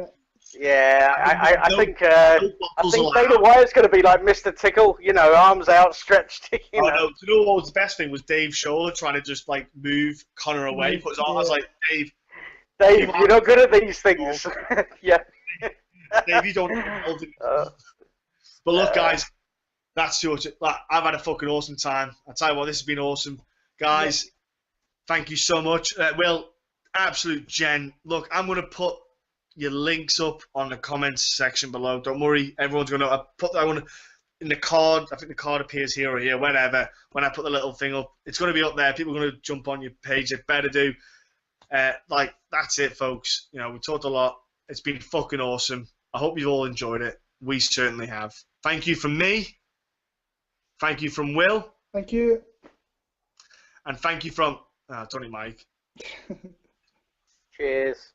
Yeah, I think Dana White's going to be like Mr. Tickle, arms outstretched. You know what was the best thing was Dave Scholler trying to just move Conor away, put his arm. I was like, Dave, you're not good at these things. Yeah. Dave, you don't. But look, guys, that's too much. I've had a fucking awesome time. I tell you what, this has been awesome, guys. Yeah. Thank you so much, Will. Absolute gen. Look, I'm going to put your links up on the comments section below. Don't worry, everyone's going to put that one in the card. I think the card appears here or here, wherever. When I put the little thing up, it's going to be up there. People are going to jump on your page. They better do. That's it, folks. We talked a lot. It's been fucking awesome. I hope you've all enjoyed it. We certainly have. Thank you from me. Thank you from Will. Thank you. And thank you from Tony Mike. Cheers.